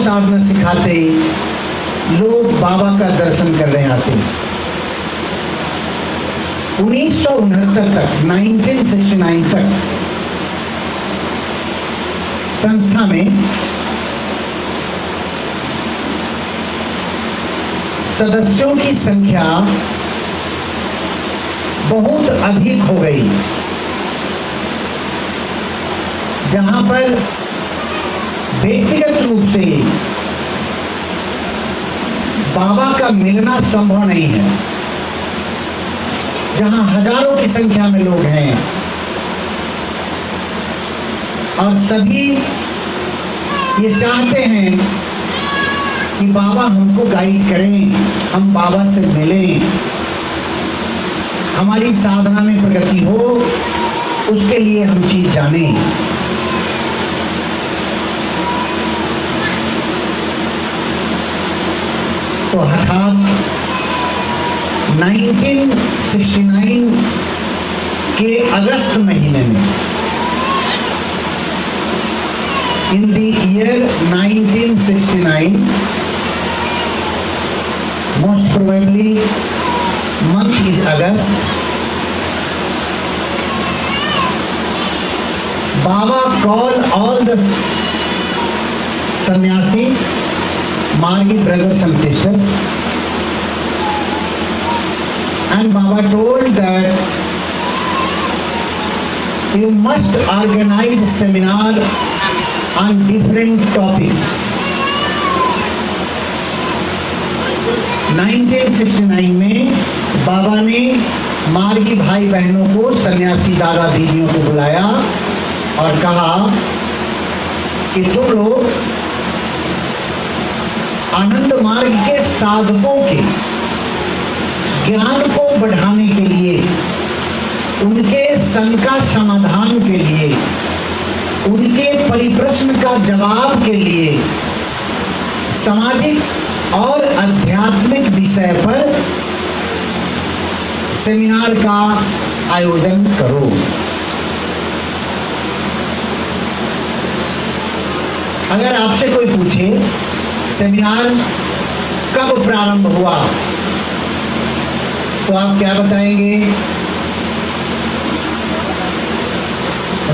साधना सिखाते लोग बाबा का दर्शन करने आते। 1969 तक 1969 तक संस्था में सदस्यों की संख्या बहुत अधिक हो गई, जहां पर व्यक्तिगत रूप से बाबा का मिलना संभव नहीं है, जहां हजारों की संख्या में लोग हैं और सभी ये चाहते हैं कि बाबा हमको गाइड करें, हम बाबा से मिलें, हमारी साधना में प्रगति हो, उसके लिए हम चीज जानें। तो हठात 1969 के अगस्त महीने में, in the year 1969, most probably month is August, Baba called all the sannyasi, Margi brothers and sisters, and Baba told that you must organize seminar on different topics. 1969 में बाबा ने मार्गी भाई बहनों को, सन्यासी दादा दीदियों को बुलाया और कहा कि तुम लोग आनंद मार्ग के साधकों के ज्ञान को बढ़ाने के लिए, उनके शंका समाधान के लिए, उनके परिप्रश्न का जवाब के लिए सामाजिक और आध्यात्मिक विषय पर सेमिनार का आयोजन करो। अगर आपसे कोई पूछे सेमिनार कब प्रारंभ हुआ, तो आप क्या बताएंगे?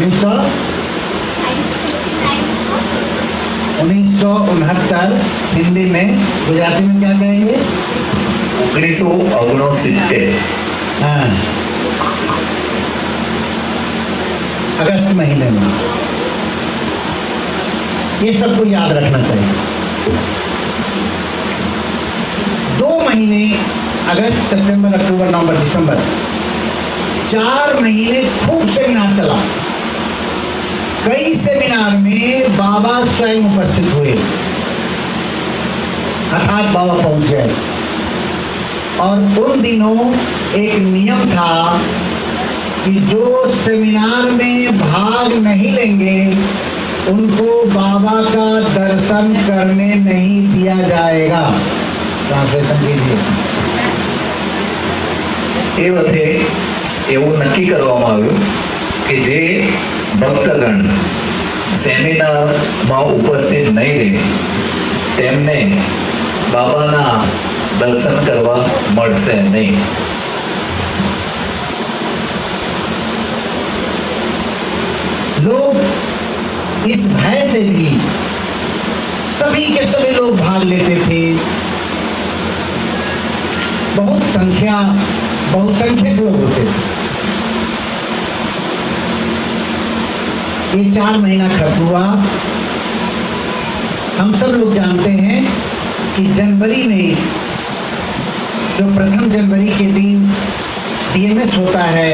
1969 हिंदी में, गुजराती में क्या कहेंगे? 1969। हाँ, अगस्त महीने में। ये सबको याद रखना चाहिए। 2 महीने, अगस्त, सितंबर, अक्टूबर, नवंबर, दिसंबर, 4 महीने खूब सेमिनार चला। कई सेमिनार में बाबा स्वयं उपस्थित हुए, अर्थात बाबा पहुंच गए। और उन दिनों एक नियम था कि जो सेमिनार में भाग नहीं लेंगे उनको बाबा का दर्शन करने नहीं दिया जाएगा। ट्रांसलेशन कीजिए। એ વખતે એવું નક્કી કરવામાં આવ્યું કે જે ભક્તગણ સેમિનારમાં ઉપસ્થિત નહીં રહે તેમને બાબાના દર્શન કરવા મળશે નહીં। लोग इस भय से भी सभी के सभी लोग भाग लेते थे। बहुसंख्यक लोग होते थे। ये 4 महीना खत्म हुआ। हम सब लोग जानते हैं कि जनवरी में, जो प्रथम जनवरी के दिन डीएमएस होता है,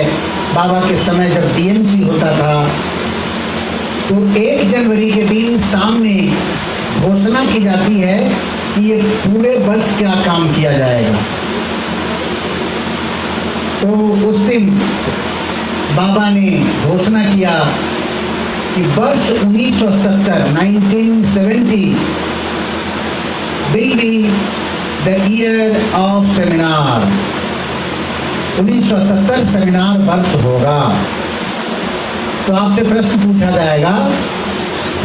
बाबा के समय जब डीएमसी होता था, तो 1 जनवरी के दिन शाम में घोषणा की जाती है कि ये पूरे वर्ष क्या काम किया जाएगा। तो उस दिन बाबा ने घोषणा किया कि वर्ष 1970 will be the year of seminar। 1970 seminar वर्ष होगा। तो आपसे प्रश्न पूछा जाएगा,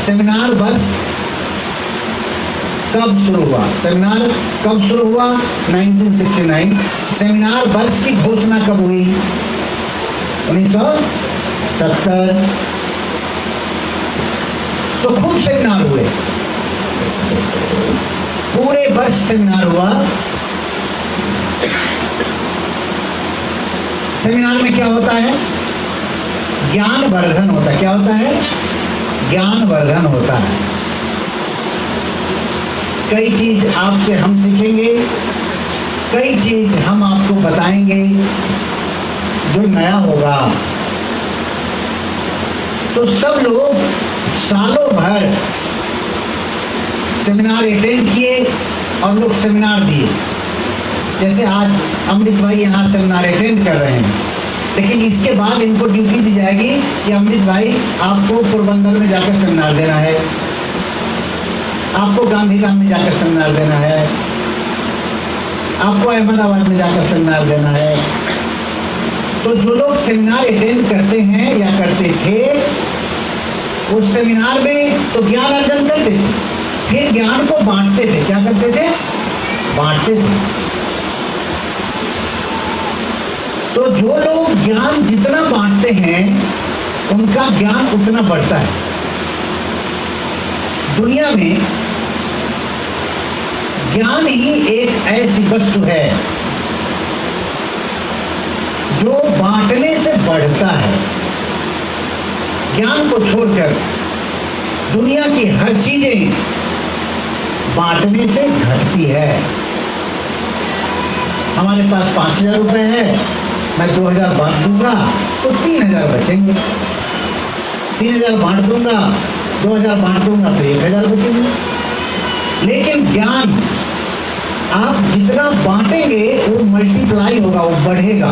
सेमिनार वर्ष कब शुरू हुआ? सेमिनार कब शुरू हुआ? 1969। सेमिनार वर्ष की घोषणा कब हुई? 1970। तो खूब सेमिनार हुए, पूरे वर्ष सेमिनार हुआ। सेमिनार में क्या होता है? ज्ञान वर्धन होता है। क्या होता है? ज्ञान वर्धन होता है। कई चीज आपसे हम सीखेंगे, कई चीज हम आपको बताएंगे जो नया होगा। तो सब लोग सालों भर सेमिनार अटेंड किए और लोग सेमिनार दिए। जैसे आज अमृत भाई यहाँ सेमिनार अटेंड कर रहे हैं, लेकिन इसके बाद इनको ड्यूटी दी जाएगी कि अमृत भाई आपको पोरबंदर में जाकर सेमिनार देना है, आपको गांधीधाम में जाकर सेमिनार देना है, आपको अहमदाबाद में जाकर सेमिनार देना है। तो जो लोग सेमिनार अटेंड करते हैं या करते थे, उस सेमिनार में तो ज्ञान अर्जन करते थे, फिर ज्ञान को बांटते थे। क्या करते थे? बांटते थे। तो जो लोग ज्ञान जितना बांटते हैं, उनका ज्ञान उतना बढ़ता है। दुनिया में ज्ञान ही एक ऐसी वस्तु है जो बांटने से बढ़ता है। ज्ञान को छोड़कर दुनिया की हर चीजें बांटने से घटती है। हमारे पास 5,000 रुपए है, मैं 2,000 बांट दूंगा तो 3,000 बचेंगे। 3,000 बांट दूंगा, 2,000 बांट दूंगा तो 1,000 बचेंगे। लेकिन ज्ञान आप जितना बांटेंगे वो मल्टीप्लाई होगा, वो बढ़ेगा।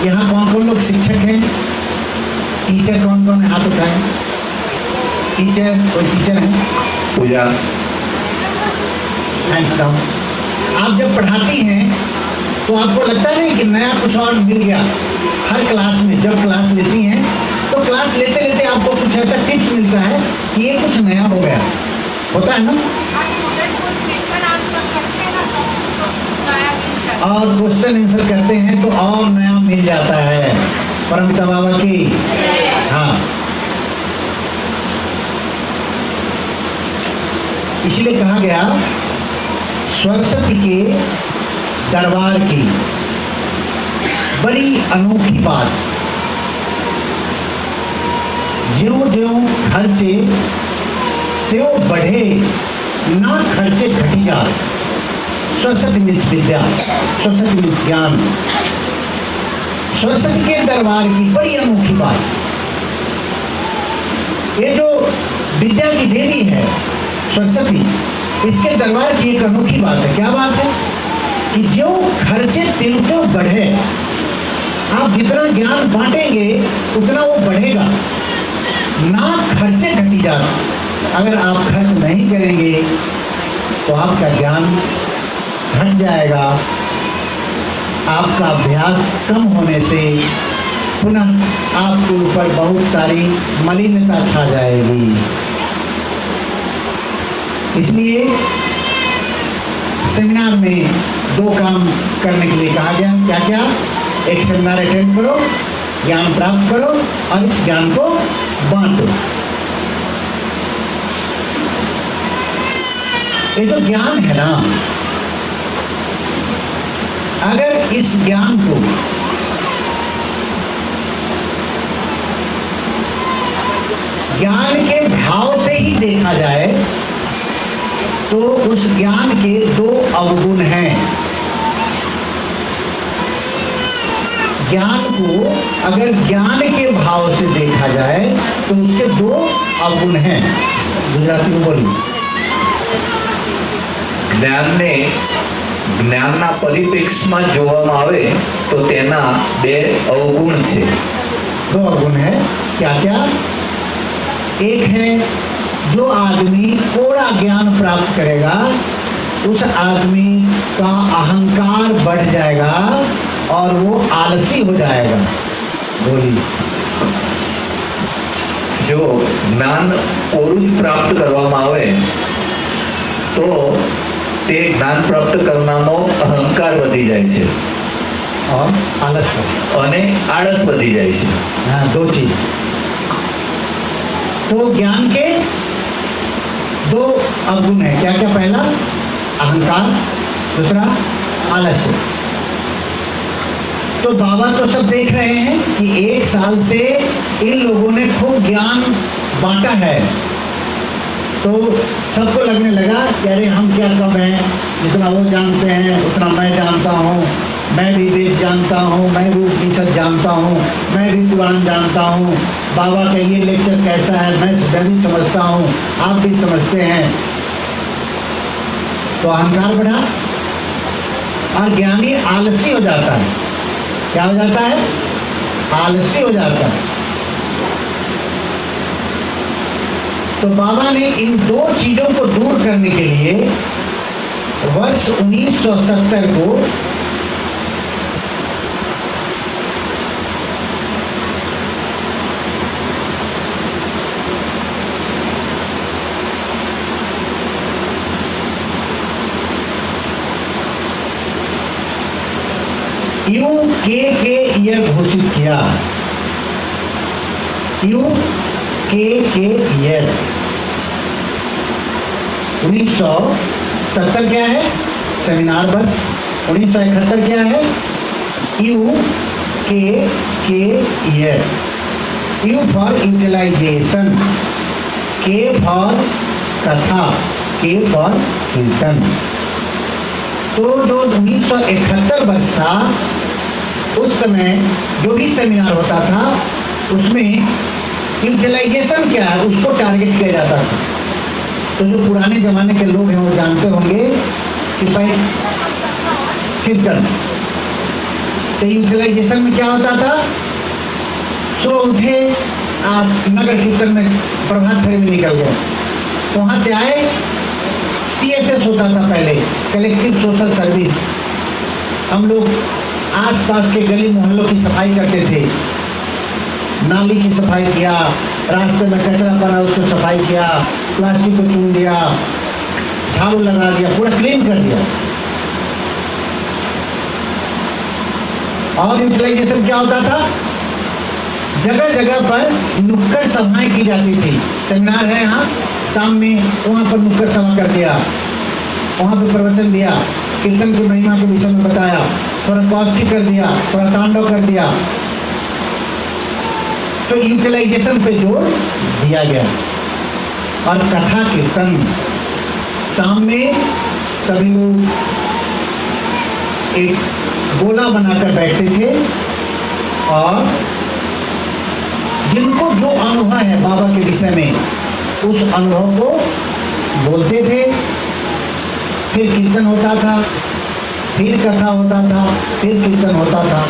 यहाँ कौन कौन लोग शिक्षक हैं? टीचर कौन कौन है? हाथ उठाएं। टीचर, कोई टीचर है? पूजा। Hands down. आप जब पढ़ाती हैं तो आपको लगता नहीं कि नया कुछ और मिल गया? हर क्लास में जब क्लास लेती हैं तो क्लास लेते लेते आपको कुछ ऐसा टिप्स मिलता है कि ये कुछ नया हो गया। होता है ना? और क्वेश्चन आंसर करते हैं तो और नया मिल जाता है। परमपिता बाबा की। हाँ, इसलिए कहा गया सरस्वती के दरबार की बड़ी अनोखी बात, ज्यों ज्यों खर्चे त्यों बढ़े, ना खर्चे घटी जा। सरस्वती मीन्स विद्या, सरस्वती मीन्स ज्ञान। सरस्वती के दरबार की बड़ी अनोखी बात, ये जो विद्या की देवी है सरस्वती, इसके दरबार की एक अनोखी बात है। क्या बात है? कि जो खर्चे त्यों त्यों बढ़े, आप जितना ज्ञान बांटेंगे उतना वो बढ़ेगा, ना खर्चे घटी जा। अगर आप खर्च नहीं करेंगे तो आपका ज्ञान घट जाएगा। आपका अभ्यास कम होने से पुनः आपके ऊपर बहुत सारी मलिनता छा जाएगी। इसलिए सेमिनार में 2 काम करने के लिए कहा गया। क्या क्या? एक सेमिनार अटेंड करो, ज्ञान प्राप्त करो और इस ज्ञान को बांटो। ये जो ज्ञान है ना, अगर इस ज्ञान को ज्ञान के भाव से ही देखा जाए तो उस ज्ञान के 2 अवगुण हैं। ज्ञान को अगर ज्ञान के भाव से देखा जाए तो उसके 2 अवगुण हैं। गुजराती में बोलिए। જ્ઞાનને જ્ઞાનના પરિપ્રેક્ષમાં જોવામાં આવે તો તેના 2 અવગુણ છે। 2 अवगुण है। क्या क्या? एक है, जो आदमी थोड़ा ज्ञान प्राप्त करेगा उस आदमी का अहंकार बढ़ जाएगा और वो आलसी हो जाएगा। बोलिए। જો જ્ઞાન ઓરું જ પ્રાપ્ત કરવામાં આવે તો તે જ્ઞાન પ્રાપ્ત કરનારનો અહંકાર વધી જાય છે और आलस। અને આળસ વધી જાય છે। हाँ, दो चीज। तो ज्ञान के दो अवगुण है। क्या क्या? पहला अहंकार, दूसरा आलस्य। तो बाबा तो सब देख रहे हैं कि 1 साल से इन लोगों ने खूब ज्ञान बांटा है, तो सबको लगने लगा कि अरे हम क्या कम हैं, जितना वो जानते हैं उतना मैं जानता हूँ, मैं भी वेद जानता हूँ, मैं भी उपनिषद जानता हूँ, मैं भी पुराण जानता हूँ, बाबा का ये लेक्चर कैसा है मैं भी समझता हूँ, आप भी समझते हैं। तो अहंकार बढ़ा और ज्ञानी आलसी हो जाता है। क्या हो जाता है? आलसी हो जाता है। तो बाबा ने इन दो चीजों को दूर करने के लिए वर्ष 1970 को UKK ईयर घोषित किया। UKK ईयर 1970 क्या है? सेमिनार वर्ष। 1971 क्या है? UKK year. U for utilization, K for कथा, K फॉर कीर्तन। तो जो 1971 वर्ष था, उस समय जो भी सेमिनार होता था उसमें यूटिलाइजेशन क्या है उसको टारगेट किया जाता था। तो जो पुराने जमाने के लोग हैं वो जानते होंगे कि भाई कीर्तन, तो यूटिलाइजेशन में क्या होता था? सुबह उठे, आप नगर कीर्तन में प्रभात फेरी में निकल गए, वहां से आए, CSS होता था पहले, कलेक्टिव सोशल सर्विस। हम लोग आसपास के गली मोहल्लों की सफाई करते थे, नाली की सफाई किया, रास्ते में कचरा पड़ा उसको सफाई किया, प्लास्टिक को चुन दिया, झाड़ू लगा दिया, पूरा क्लीन कर दिया। और यूटिलाइजेशन क्या होता था? जगह जगह पर नुक्कड़ सभाएं की जाती थी। सेमिनार है यहाँ शाम में, वहाँ पर नुक्कड़ सभा कर दिया, वहाँ पर प्रवचन दिया, कीर्तन की महिमा के विषय में बताया, थोड़ा कौशिक कर दिया, थोड़ा तांडव कर दिया। तो यूटिलाइजेशन पे जोर दिया गया। और कथा कीर्तन, शाम में सभी लोग एक गोला बनाकर बैठते थे और जिनको जो अनुभव है बाबा के विषय में उस अनुभव को बोलते थे। फिर कीर्तन होता था, फिर कथा होता था, फिर कीर्तन होता था।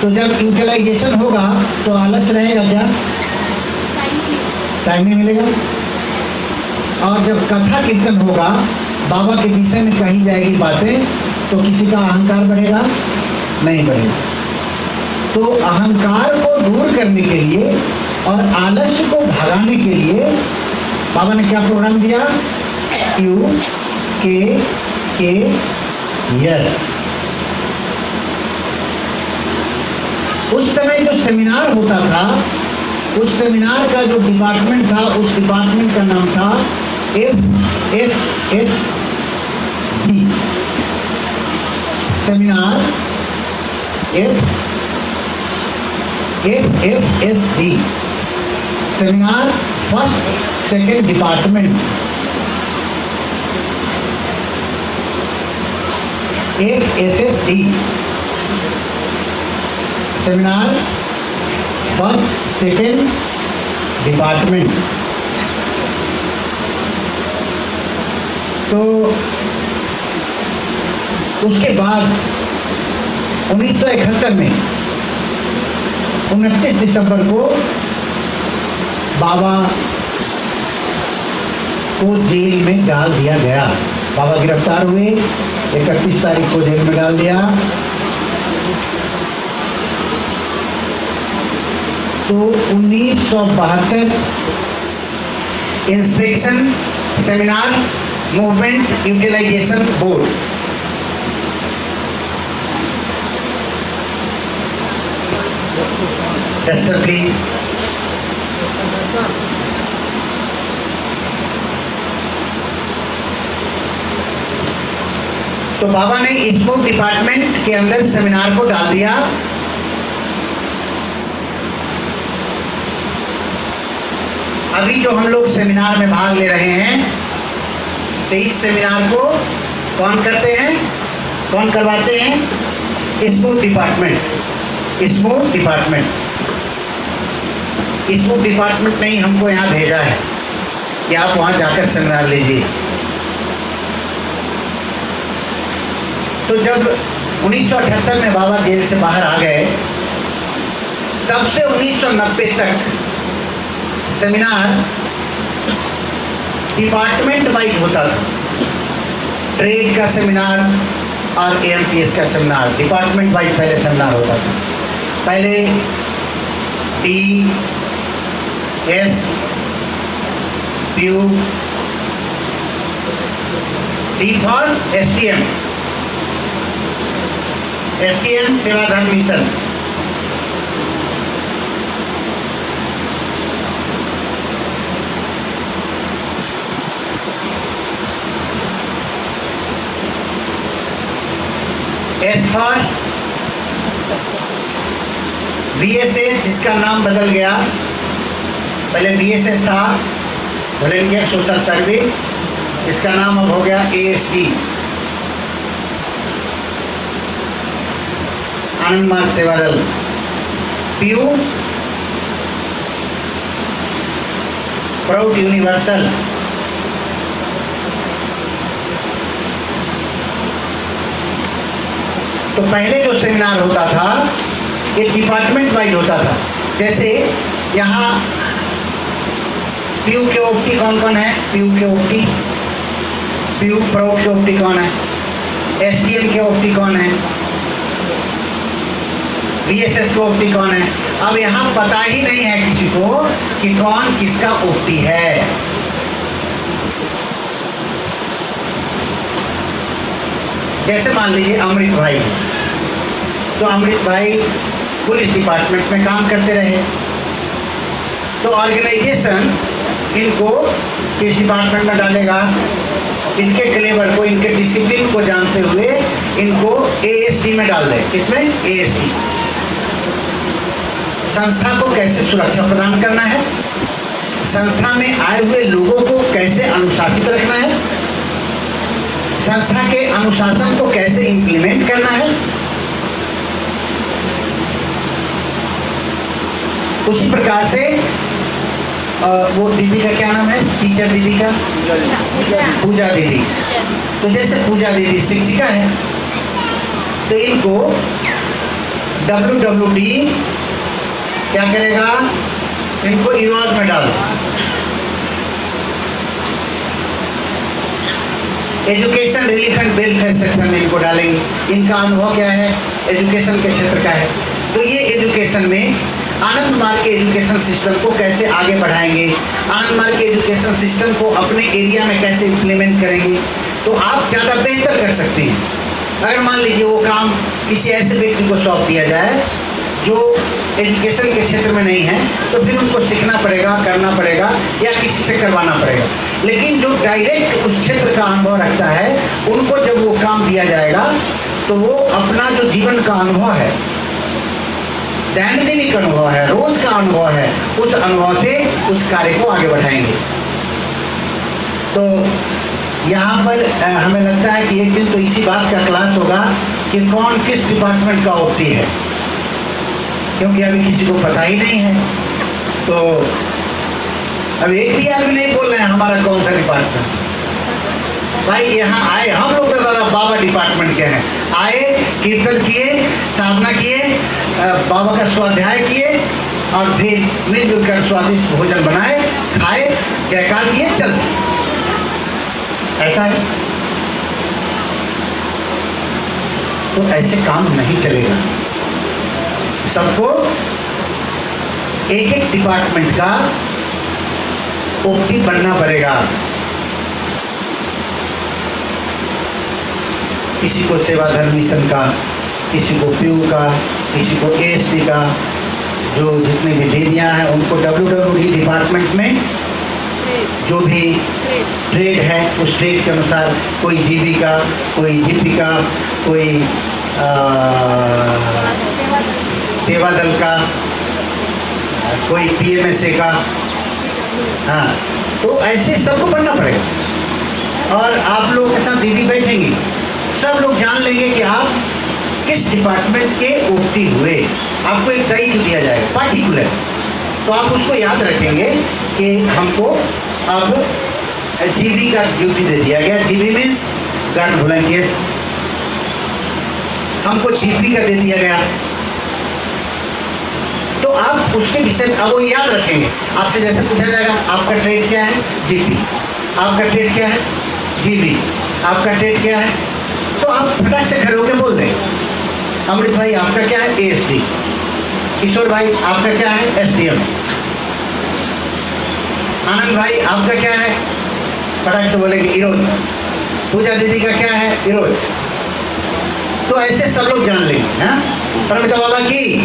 तो जब यूटिलाइजेशन होगा तो आलस रहेगा क्या? टाइम नहीं मिलेगा। और जब कथा कीर्तन होगा, बाबा के विषय में कही जाएगी बातें, तो किसी का अहंकार बढ़ेगा? नहीं बढ़ेगा। तो अहंकार को दूर करने के लिए और आलस्य को भगाने के लिए बाबा ने क्या प्रोग्राम दिया? UKK year. उस समय जो सेमिनार होता था, उस सेमिनार का जो डिपार्टमेंट था, उस डिपार्टमेंट का नाम था FSSD। Seminar FSD, seminar first second department. FSSD, seminar first second department. तो उसके बाद 1971 में 29 दिसंबर को बाबा को जेल में डाल दिया गया। बाबा गिरफ्तार हुए, 31 तारीख को जेल में डाल दिया। तो 1972 inspection seminar movement utilization board, tester please. तो बाबा ने स्पोर्ट डिपार्टमेंट के अंदर सेमिनार को डाल दिया। अभी जो हम लोग सेमिनार में भाग ले रहे हैं, तो इस सेमिनार को कौन करते हैं, कौन करवाते हैं? Sport department. Sport department, sport department ने ही हमको यहाँ भेजा है कि आप वहाँ जाकर सेमिनार लीजिए। तो जब 1978 में बाबा जेल से बाहर आ गए, तब से 1990 तक सेमिनार डिपार्टमेंट वाइज होता था। ट्रेड का सेमिनार और एएमपीएस का सेमिनार डिपार्टमेंट वाइज पहले सेमिनार होता था। पहले T S PU, T for STM, STM सेवाधर्म मिशन, एस फॉर बीएसएस, जिसका नाम बदल गया, पहले बीएसएस था, वॉलंटियर सोशल सर्विस, इसका नाम अब हो गया एएसटी, आनंद मार्ग सेवा दल। पीयू प्राउड यूनिवर्सल, तो पहले जो सेमिनार होता था ये डिपार्टमेंट वाइज होता था। जैसे यहाँ पीयू के ओपटी कौन कौन है? पीयू के ओपटी, पीयू प्राउड के ओपटी कौन है? एसटीएम के ओपटी कौन है? बीएसएस के ओपटी कौन है? अब यहाँ पता ही नहीं है किसी को कि कौन किसका ओपटी है। जैसे मान लीजिए अमृत भाई, तो अमृत भाई पुलिस डिपार्टमेंट में काम करते रहे, तो ऑर्गेनाइजेशन इनको किस डिपार्टमेंट में डालेगा? इनके क्लेवर को, इनके डिसिप्लिन को जानते हुए इनको एएसडी में डाल दे। किसमें? एएसडी। संस्था को कैसे सुरक्षा प्रदान करना है, संस्था में आए हुए लोगों को कैसे अनुशासित रखना है, संस्था के अनुशासन को कैसे इंप्लीमेंट करना है, उसी प्रकार से वो दीदी का क्या नाम है, टीचर दीदी का? पूजा दीदी। तो जैसे पूजा दीदी शिक्षिका है, तो इनको WWD क्या करेगा? इनको इन्वॉल्व में डालो। Education relief and welfare section में इनको डालेंगे। इनका अनुभव क्या है? एजुकेशन के क्षेत्र का है। तो ये एजुकेशन में आनंद मार्ग के एजुकेशन सिस्टम को कैसे आगे बढ़ाएंगे, आनंद मार्ग के एजुकेशन सिस्टम को अपने एरिया में कैसे इम्प्लीमेंट करेंगे, तो आप ज़्यादा बेहतर कर सकते हैं। अगर मान लीजिए वो काम किसी ऐसे व्यक्ति को सौंप दिया जाए जो एजुकेशन के क्षेत्र में नहीं है, तो फिर उनको सीखना पड़ेगा, करना पड़ेगा, या किसी से करवाना पड़ेगा। लेकिन जो डायरेक्ट उस क्षेत्र का अनुभव रखता है, उनको जब वो काम दिया जाएगा, तो वो अपना जो जीवन का अनुभव है, दैनिक अनुभव है, रोज का अनुभव है, उस अनुभव से उस कार्य को आगे बढ़ाएंगे। तो यहाँ पर हमें लगता है कि एक दिन तो इसी बात का क्लास होगा कि कौन किस डिपार्टमेंट का ओपी है, क्योंकि अभी किसी को पता ही नहीं है। तो अब एक भी आदमी नहीं बोल रहे हैं हमारा कौन सा डिपार्टमेंट। भाई यहाँ आए हम लोग तो दादा बाबा डिपार्टमेंट के हैं, आए, कीर्तन किए, साधना किए, बाबा का स्वाध्याय किए, और फिर मिलजुल कर स्वादिष्ट भोजन बनाए, खाए, जयकार किए, चल दिए। ऐसा है। तो ऐसे काम नहीं चलेगा। सबको एक एक डिपार्टमेंट का ओपी बनना पड़ेगा। किसी को सेवा धर्म मिशन का, किसी को पीयू का, किसी को एएसडी का, जो जितने भी दीदियाँ हैं उनको WWD डिपार्टमेंट में जो भी ट्रेड है उस ट्रेड के अनुसार, कोई जीविका, कोई दीपिका, कोई सेवा दल का, कोई PMSA का, हाँ, तो ऐसे सबको पढ़ना पड़ेगा। और आप लोगों के साथ दीदी बैठेंगी, सब लोग जान लेंगे कि आप किस डिपार्टमेंट के ओटी हुए। आपको एक दायित्व दिया जाएगा पार्टिकुलर, तो आप उसको याद रखेंगे कि हमको अब जीबी का ड्यूटी दे दिया गया। जीबी मीन्स गार्ड वॉलंटियर्स, हमको जीपी का दे दिया गया। तो आप उसके विषय अब वो याद रखेंगे। आपसे जैसे पूछा जाएगा आपका ट्रेड क्या है, जीपी, आपका ट्रेड क्या है, जीबी, आपका ट्रेड क्या है, तो आप फटाक से खड़े होकर बोल दें। अमृत भाई आपका क्या है, ASD। किशोर भाई आपका क्या है, SDM। आनंद भाई आपका क्या है, फटाक से बोलेंगे इरोज। पूजा दीदी का क्या है, इरोज। तो ऐसे सब लोग जान लेंगे। हाँ, परमिता बाबा की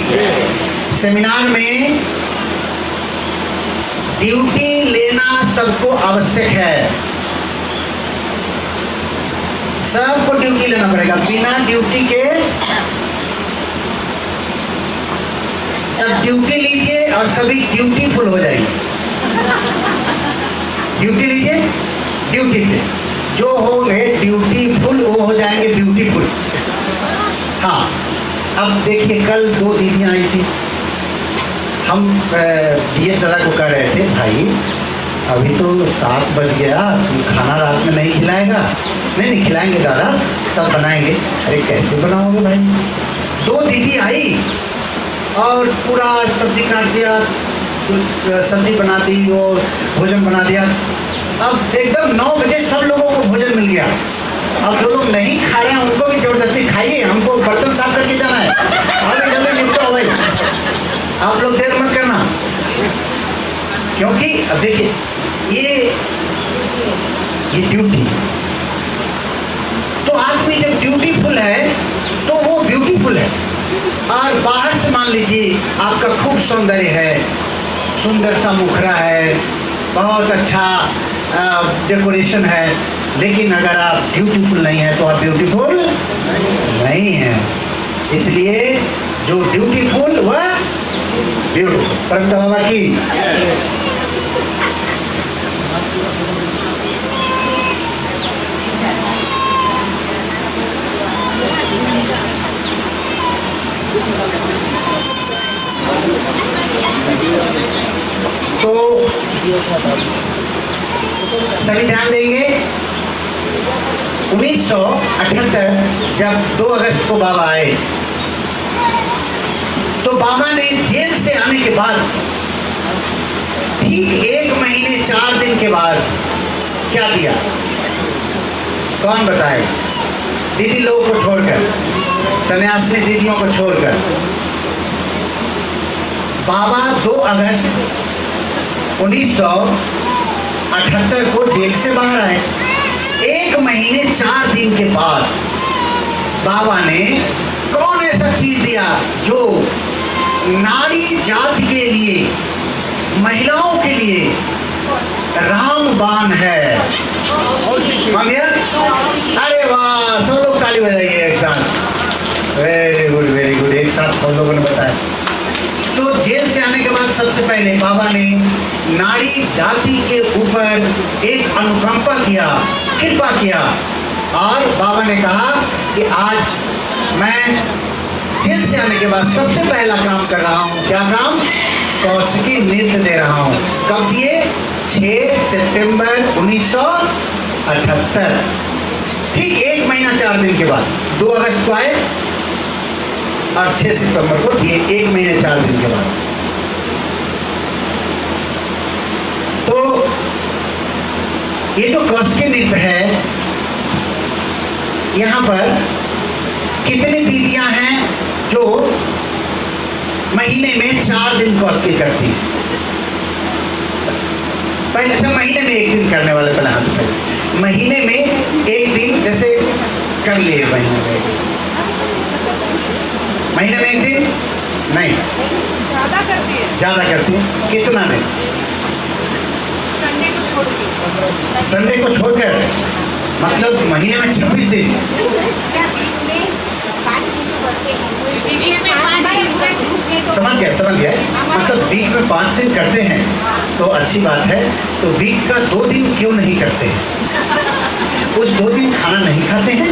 सेमिनार में ड्यूटी लेना सबको आवश्यक है। सबको ड्यूटी लेना पड़ेगा। बिना ड्यूटी के सब ड्यूटी लीजिए और सभी ड्यूटीफुल हो जाएंगे। ड्यूटी लीजिए, ड्यूटी पे जो होंगे ड्यूटीफुल वो हो जाएंगे ब्यूटीफुल। हाँ, अब देखिए कल 2 दीदियाँ आई थी। हम DS दादा को कह रहे थे, भाई अभी तो 7 बज गया, खाना रात में नहीं खिलाएगा? नहीं खिलाएंगे दादा, सब बनाएंगे। अरे कैसे बनाओगे भाई? 2 दीदी आई और पूरा सब्जी काट दिया, सब्जी बना दी और भोजन बना दिया। अब एकदम 9 बजे सब लोगों को भोजन मिल गया। अब जो लोग नहीं खा रहे हैं उनको भी जबरदस्ती खाइए, हमको बर्तन साफ करके जाना है। अभी जल्दी निपटाओ भाई, आप लोग देर मत करना। क्योंकि अब देखिए ये ड्यूटी, तो आदमी जब ड्यूटीफुल है तो वो ब्यूटीफुल है। और बाहर से मान लीजिए आपका खूब सौंदर्य है, सुंदर सा मुखरा है, बहुत अच्छा डेकोरेशन है, लेकिन अगर आप ब्यूटीफुल नहीं है तो आप ब्यूटीफुल नहीं है। इसलिए जो ब्यूटीफुल वह ब्यूटीफुल। परमता बाबा की तो सभी ध्यान देंगे। 1978 जब 2 अगस्त को बाबा आए तो बाबा ने जेल से आने के बाद ठीक 1 महीने 4 दिन के बाद क्या दिया, कौन बताए? दीदी लोगों को छोड़कर, सन्यासी दीदियों को छोड़कर बाबा 2 अगस्त 1978 को जेल से बाहर आए। 1 महीने 4 दिन के बाद बाबा ने कौन ऐसा चीज दिया जो नारी जाति के लिए, महिलाओं के लिए रामबाण है। अरे वाह, सब लोग ताली बजाइए एक साथ। वेरी गुड, वेरी गुड, एक साथ सब लोगों ने बताया। तो जेल से आने के बाद सबसे पहले बाबा ने नारी जाति के ऊपर एक अनुकंपा किया, कृपा किया, और बाबा ने कहा कि आज मैं जेल से आने के बाद सबसे पहला काम कर रहा हूँ। क्या काम? कौशिकी नृत्य दे रहा हूँ। कब दिए? 6 सितंबर 1978, ठीक 1 महीना 4 दिन के बाद। 2 अगस्त को आए और 6 सितंबर को दिए, 1 महीने 4 दिन के बाद। तो ये जो कौशिकी नृत्य है, यहाँ पर कितनी दीदियां हैं जो महीने में 4 दिन कॉस की करती है। पहले से महीने में 1 दिन करने वाले पहले हाथ उठाइए। महीने में 1 दिन जैसे कर लिए, महीने में 1 दिन नहीं, ज्यादा करती है, ज्यादा करती है। कितना दिन? संडे को छोड़ के। संडे को छोड़कर, मतलब महीने में 26 दिन। समझ गया। मतलब वीक में 5 दिन करते हैं तो अच्छी बात है, तो वीक का 2 दिन क्यों नहीं करते हैं? उस 2 दिन खाना नहीं खाते हैं,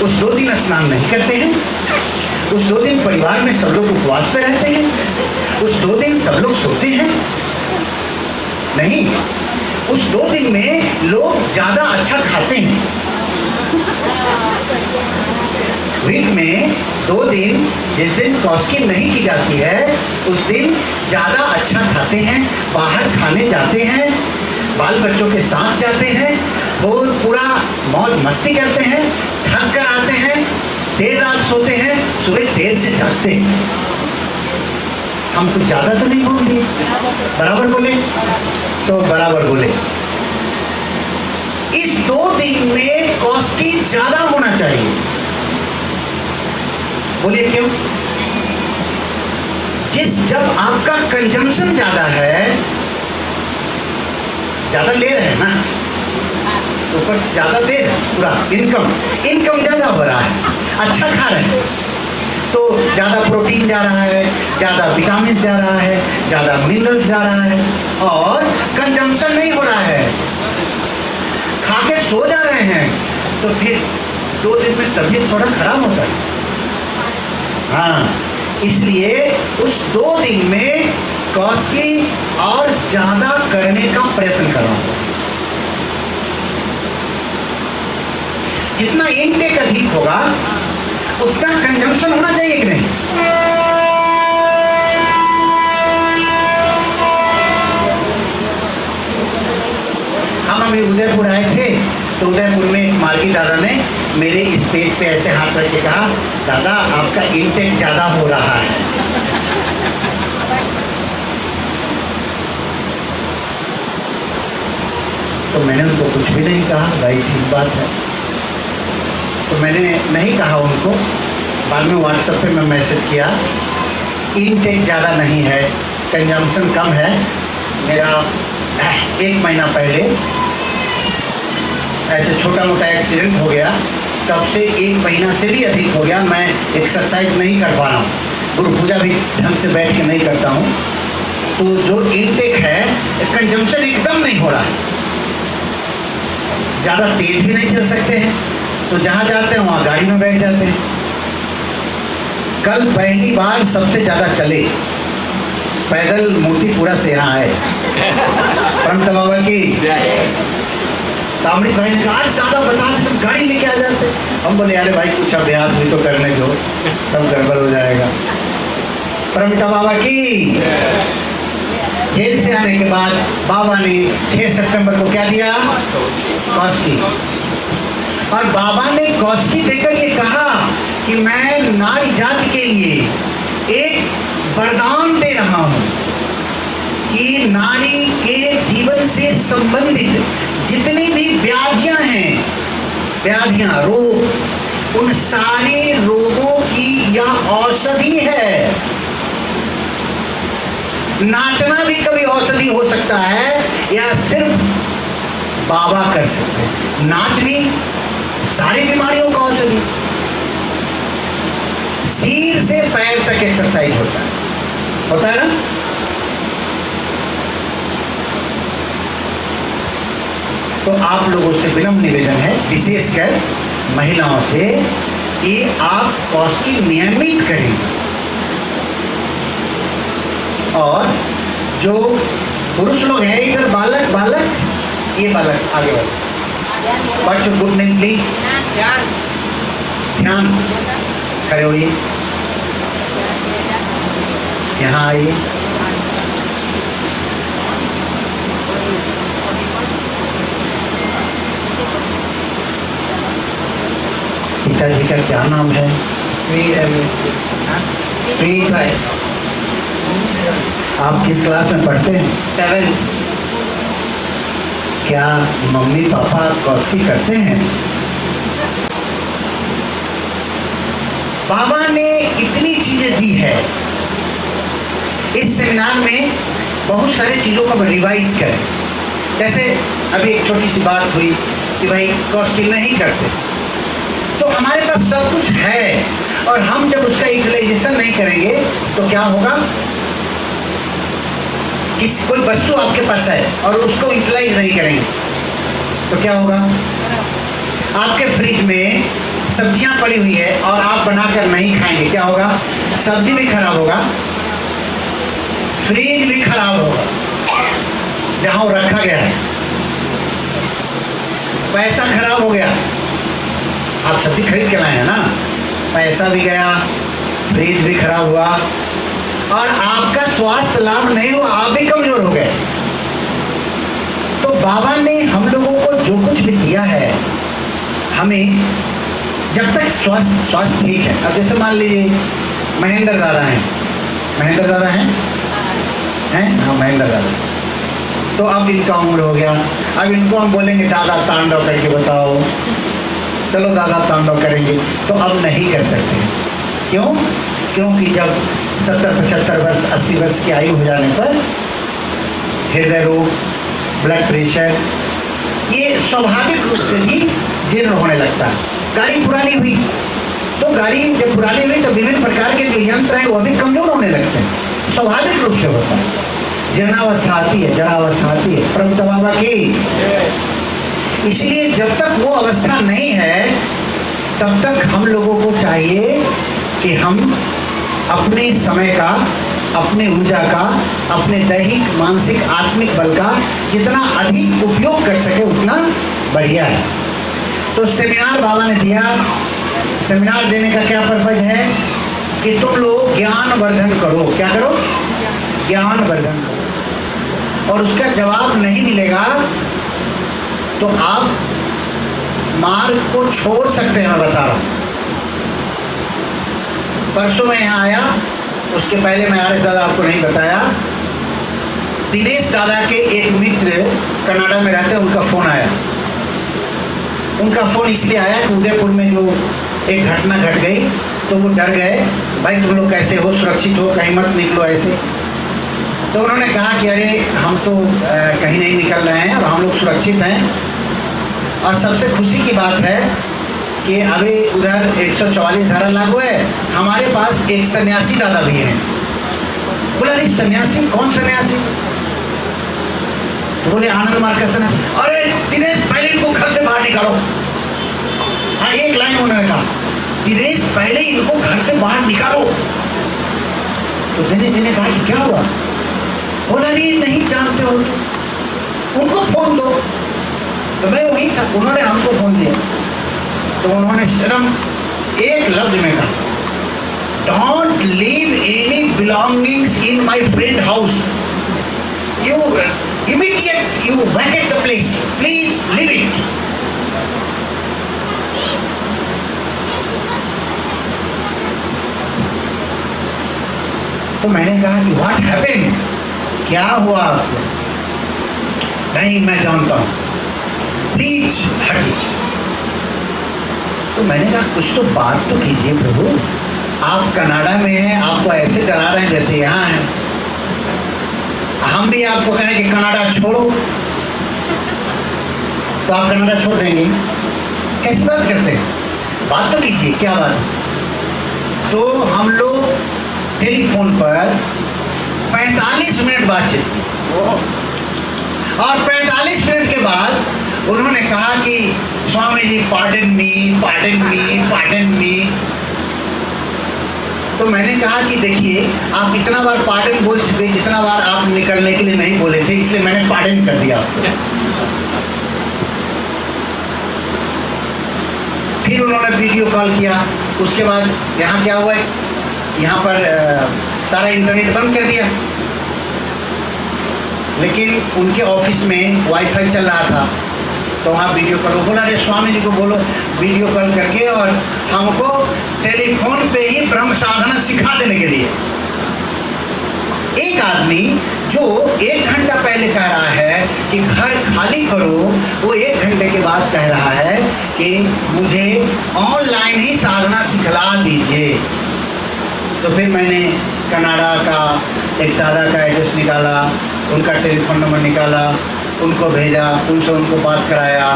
उस 2 दिन स्नान नहीं करते हैं, उस 2 दिन परिवार में सब लोग उपवास पे रहते हैं, उस 2 दिन सब लोग सोते हैं नहीं, उस 2 दिन में लोग ज्यादा अच्छा खाते हैं। वीक में 2 दिन, जिस दिन कॉस्की नहीं की जाती है उस दिन ज्यादा अच्छा खाते हैं, बाहर खाने जाते हैं, बाल बच्चों के साथ जाते हैं और पूरा मौज मस्ती करते हैं, थक कर आते हैं, देर रात सोते हैं, सुबह देर से जागते हैं। हम कुछ ज्यादा तो नहीं बोल दिए? बराबर बोले? तो बराबर बोले। इस 2 दिन में कॉस्की ज्यादा होना चाहिए। बोलिए क्यों? जब आपका कंजम्पशन ज्यादा है, ज्यादा ले रहे हैं ना, ऊपर से ज्यादा दे रहे हैं, पूरा इनकम ज्यादा हो रहा है, अच्छा खा रहे हैं, तो ज्यादा प्रोटीन जा रहा है, ज्यादा विटामिन जा रहा है, ज्यादा मिनरल्स जा रहा है, और कंजम्पशन नहीं हो रहा है, खा के सो जा रहे हैं, तो फिर 2 दिन में तबीयत थोड़ा खराब होता है। हाँ, इसलिए उस 2 दिन में कॉस्की और ज्यादा करने का प्रयत्न करो। जितना इनटेक अधिक होगा उतना कंजम्पशन होना चाहिए कि नहीं? हम अभी उदयपुर आए थे, तो उदयपुर में एक मार्गी दादा ने मेरे इस पेट पे ऐसे हाथ रख के कहा, दादा आपका इनटेक ज्यादा हो रहा है। तो मैंने उनको कुछ भी नहीं कहा, भाई ठीक बात है। तो मैंने नहीं कहा उनको, बाद में व्हाट्सएप पे मैं मैसेज किया, इनटेक ज़्यादा नहीं है, कंजम्पशन कम है। मेरा 1 महीना पहले ऐसे छोटा मोटा एक्सीडेंट हो गया, तब से 1 महीना से भी अधिक हो गया मैं एक्सरसाइज नहीं कर पा रहा हूँ, गुरु पूजा भी ढंग से बैठ के नहीं करता हूँ। तो जो इनटेक है, कंजम्पशन एकदम नहीं हो रहा है, ज़्यादा तेज भी नहीं चल सकते हैं, तो जहाँ जाते हैं वहाँ गाड़ी में बैठ जाते हैं। कल पहली बार सबसे ज़्यादा चले, पैदल मोतीपुरा से यहाँ आए। परम बाबा की तामड़ी भाई ने कहा, आज दादा बता दे, गाड़ी लेके आ जाते। हम बोले, अरे भाई कुछ अभ्यास भी तो करने दो, सब गड़बड़ हो जाएगा। परम बाबा की जेल से आने के बाद बाबा ने 6 सितंबर को क्या दिया? कॉस्की। और बाबा ने कॉस्की देकर ये कहा कि मैं नारी जाति के लिए एक वरदान दे रहा हूं कि नारी के जीवन से संबंधित जितनी भी व्याधियां हैं, व्याधियां, रोग, उन सारे रोगों की यह औषधि है। नाचना भी कभी औषधि हो सकता है, या सिर्फ बाबा कर सकते हैं। नाच भी सारी बीमारियों का औषधि। सिर से पैर तक एक्सरसाइज होता है ना? तो आप लोगों से विनम्र निवेदन है, विशेषकर महिलाओं से, कि आप कॉस्की नियमित करें। और जो पुरुष लोग हैं, इधर बालक, ये बालक आगे बढ़ो। What's your good name please? ध्यान। खड़े होइए, यहाँ आइए। पिताजी का क्या नाम है? प्रीत भाई। आप किस क्लास में पढ़ते हैं? 7। क्या मम्मी पापा कौसी करते हैं? बाबा ने इतनी चीजें दी है। इस सेमिनार में बहुत सारी चीजों को रिवाइज करें। जैसे अभी एक छोटी सी बात हुई कि भाई कॉस्टिंग नहीं करते, तो हमारे पास सब कुछ है और हम जब उसका यूटिलाइजेशन नहीं करेंगे तो क्या होगा? किसी कोई वस्तु आपके पास है और उसको यूटिलाइज नहीं करेंगे तो क्या होगा? आपके फ्रिज में सब्जियां पड़ी हुई है और आप बनाकर नहीं खाएंगे, क्या होगा? सब्जी भी खराब होगा, फ्रिज भी खराब होगा जहां वो रखा गया है, पैसा खराब हो गया। आप सब्जी खरीद के लाए हैं ना, पैसा भी गया, फ्रिज भी खराब हुआ और आपका स्वास्थ्य लाभ नहीं हुआ, आप भी कमजोर हो गए। तो बाबा ने हम लोगों को जो कुछ भी दिया है, हमें जब तक स्वास्थ्य ठीक है। अब जैसे मान लीजिए महेंद्र दादा हैं, महेंद्र दादा हैं, हाँ महेंद्र दादा। तो अब इनका उम्र हो गया, अब इनको हम बोलेंगे दादा तांडव करके बताओ, चलो दादा तांडव करेंगे, तो अब नहीं कर सकते। क्यों? क्योंकि जब 70-75 वर्ष 80 वर्ष की आयु हो जाने पर हृदय रोग, ब्लड प्रेशर, ये स्वाभाविक रूप से ही जीर्ण होने लगता है। गाड़ी पुरानी हुई तो गाड़ी जब पुरानी हुई तो विभिन्न प्रकार के जो यंत्र हैं वो भी कमजोर होने लगते हैं, स्वाभाविक रूप से होता है। जीर्णावस्था आती है, जरावस्था आती है, प्रभु बाबा की। इसलिए जब तक वो अवस्था नहीं है तब तक हम लोगों को चाहिए कि हम अपने समय का, अपने ऊर्जा का, अपने दैहिक, मानसिक, आत्मिक बल का जितना अधिक उपयोग कर सके उतना बढ़िया है। तो सेमिनार बाबा ने दिया। सेमिनार देने का क्या पर्पज है? कि तुम लोग ज्ञान वर्धन करो। क्या करो? ज्ञान वर्धन करो। और उसका जवाब नहीं मिलेगा तो आप मार्ग को छोड़ सकते हैं। मैं बता रहा हूं, परसों मैं यहाँ आया, उसके पहले मैं आर एस दादा आपको नहीं बताया, दिनेश दादा के एक मित्र कनाडा में रहते हैं, उनका फोन आया। उनका फोन इसलिए आया कि उदयपुर में जो एक घटना घट गई तो वो डर गए, भाई तुम लोग कैसे हो, सुरक्षित हो, कहीं मत निकलो ऐसे। तो उन्होंने कहा कि अरे हम तो कहीं नहीं निकल रहे हैं और हम लोग सुरक्षित हैं। और सबसे खुशी की बात है कि अभी उधर 144 धारा लागू है, हमारे पास एक सन्यासी दादा भी है। बोला नहीं सन्यासी? कौन सन्यासी? तो बोले आनंद मार्ग का सन्यासी। अरे दिनेश पहले इनको घर से बाहर निकालो। हाँ, एक लाइन उन्होंने कहा, दिनेश पहले इनको घर से बाहर निकालो। तो दिनेश जी ने कहा कि क्या हुआ? बोला नहीं जानते हो तो उनको फोन दो। तो मैं वही था, उन्होंने हमको फोन दिया। तो उन्होंने सिर्फ एक लफ्ज में कहा, don't leave any belongings in my friend house, you immediate you Venkat the place, please leave it. तो मैंने कहा कि व्हाट हैपेंड, क्या हुआ आपको? नहीं मैं जानता हूं, प्लीज हटिए। तो मैंने कहा कुछ तो बात तो कीजिए प्रभु, आप कनाडा में हैं, आपको ऐसे डरा रहे हैं जैसे यहाँ हैं। हम भी आपको कहें कि कनाडा छोड़ो तो आप कनाडा छोड़ देंगे? कैसी बात करते हैं? बात तो कीजिए, क्या बात? तो हम लोग टेलीफोन पर 45 मिनट बातचीत की और 45 मिनट के बाद उन्होंने कहा कि Swami ji pardon me, pardon me, pardon me. तो मैंने कहा कि देखिए आप इतना बार पार्डन बोल चुके, जितना बार आप निकलने के लिए नहीं बोले थे, इसलिए मैंने पार्डन कर दिया आपको। फिर उन्होंने वीडियो कॉल किया। उसके बाद यहाँ क्या हुआ, यहाँ पर सारा इंटरनेट बंद कर दिया, लेकिन उनके ऑफिस में वाईफाई चल रहा था, तो वहाँ वीडियो कॉल। बोला अरे स्वामी जी को बोलो वीडियो कॉल करके और हमको टेलीफोन पे ही ब्रह्म साधना सिखा देने के लिए। एक आदमी जो 1 घंटा पहले कह रहा है कि घर खाली करो, वो 1 घंटे के बाद कह रहा है कि मुझे ऑनलाइन ही साधना सिखला दीजिए। तो फिर मैंने कनाडा का एक दादा का एड्रेस निकाला, उनका टेलीफोन नंबर निकाला, उनको भेजा, उनसे उनको बात कराया,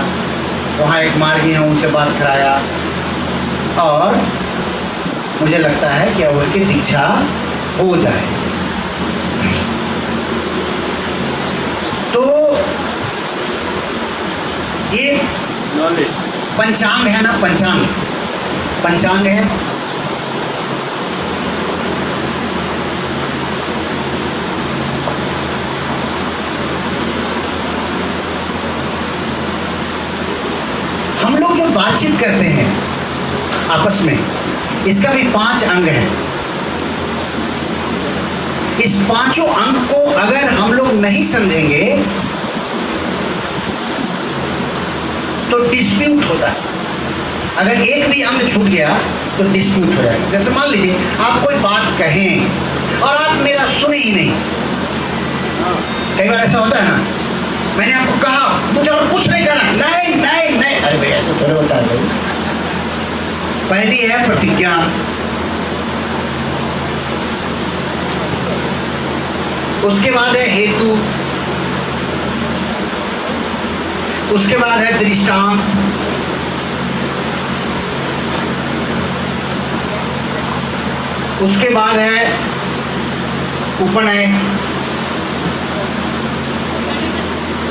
वहाँ एक मार्गी है उनसे बात कराया, और मुझे लगता है कि अब उनकी दीक्षा हो जाए। तो ये पंचांग है ना, पंचांग है। हम लोग जो बातचीत करते हैं आपस में, इसका भी 5 अंग है। इस 5 अंग को अगर हम लोग नहीं समझेंगे तो डिस्प्यूट होता है। अगर एक भी अंग छूट गया तो डिस्प्यूट हो जाएगा। जैसे मान लीजिए आप कोई बात कहें और आप मेरा सुने ही नहीं। कई बार ऐसा होता है ना, मैंने आपको कहा मुझे और कुछ नहीं करना, नहीं नहीं नहीं, अरे भैया तो थोड़ा बता दो। पहली है प्रतिज्ञा, उसके बाद है हेतु, उसके बाद है दृष्टांत, उसके बाद है उपनय,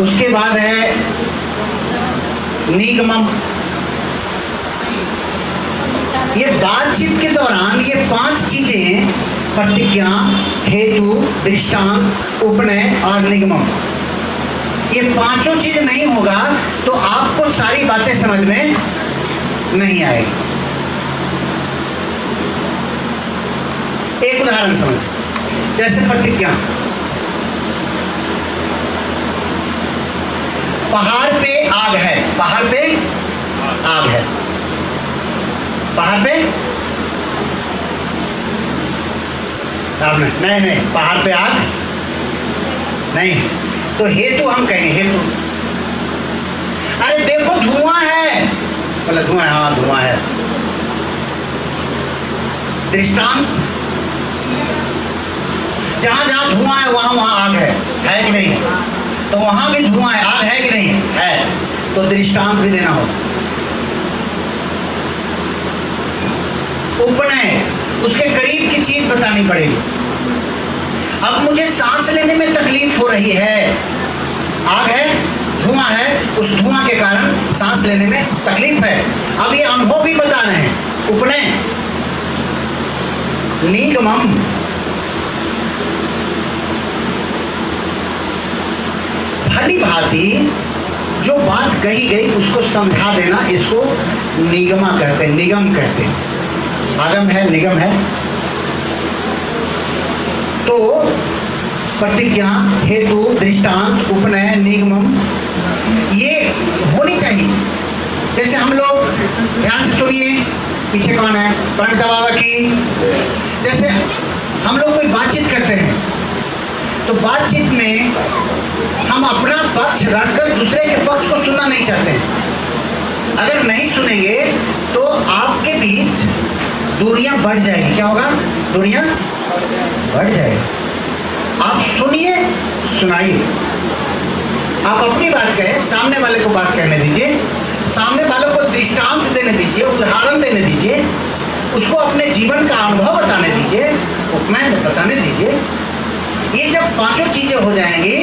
उसके बाद है निगमन। ये बातचीत के दौरान ये 5 चीजें, प्रतिज्ञा, हेतु, दृष्टांत, उपनय और निगमन, ये 5 चीज नहीं होगा तो आपको सारी बातें समझ में नहीं आएगी। एक उदाहरण समझ, जैसे प्रतिज्ञा। पहाड़ पे आग है, पहाड़ पे आग है, पहाड़ पे आग नहीं, पहाड़ पे आग नहीं, तो हेतु हम कहेंगे, हेतु। अरे देखो धुआं है, बोले धुआं, हाँ धुआं है। दृष्टांत, जहां जहां धुआं है वहां वहां आग है कि नहीं? तो वहां भी धुआं है, आग है कि नहीं है? तो दृष्टांत भी देना होगा। उपनय, उसके करीब की चीज बतानी पड़ेगी। अब मुझे सांस लेने में तकलीफ हो रही है, आग है, धुआं है, उस धुआं के कारण सांस लेने में तकलीफ है। अब ये अनुभव भी बताना है, उपनय। निगमन, भली भांति जो बात कही गई उसको समझा देना, इसको निगमा कहते हैं, निगम कहते हैं। आगम है, निगम है। तो प्रतिज्ञा, हेतु, दृष्टांत, उपनय, निगमन, ये होनी चाहिए। जैसे हम लोग, ध्यान से सुनिए, पीछे कौन है, प्रणता बाबा की। जैसे हम लोग कोई बातचीत करते हैं तो बातचीत में हम अपना पक्ष रखकर दूसरे के पक्ष को सुनना नहीं चाहते हैं। अगर नहीं सुनेंगे तो आपके बीच दूरियां बढ़ जाएगी। क्या होगा? दूरियां बढ़ जाएगी। आप सुनिए, सुनाइए। आप अपनी बात कहें, सामने वाले को बात करने दीजिए, सामने वाले को दृष्टांत देने दीजिए, उदाहरण देने दीजिए, उसको अपने जीवन का अनुभव बताने दीजिए, उपमाएं बताने दीजिए। ये जब 5 चीजें हो जाएंगी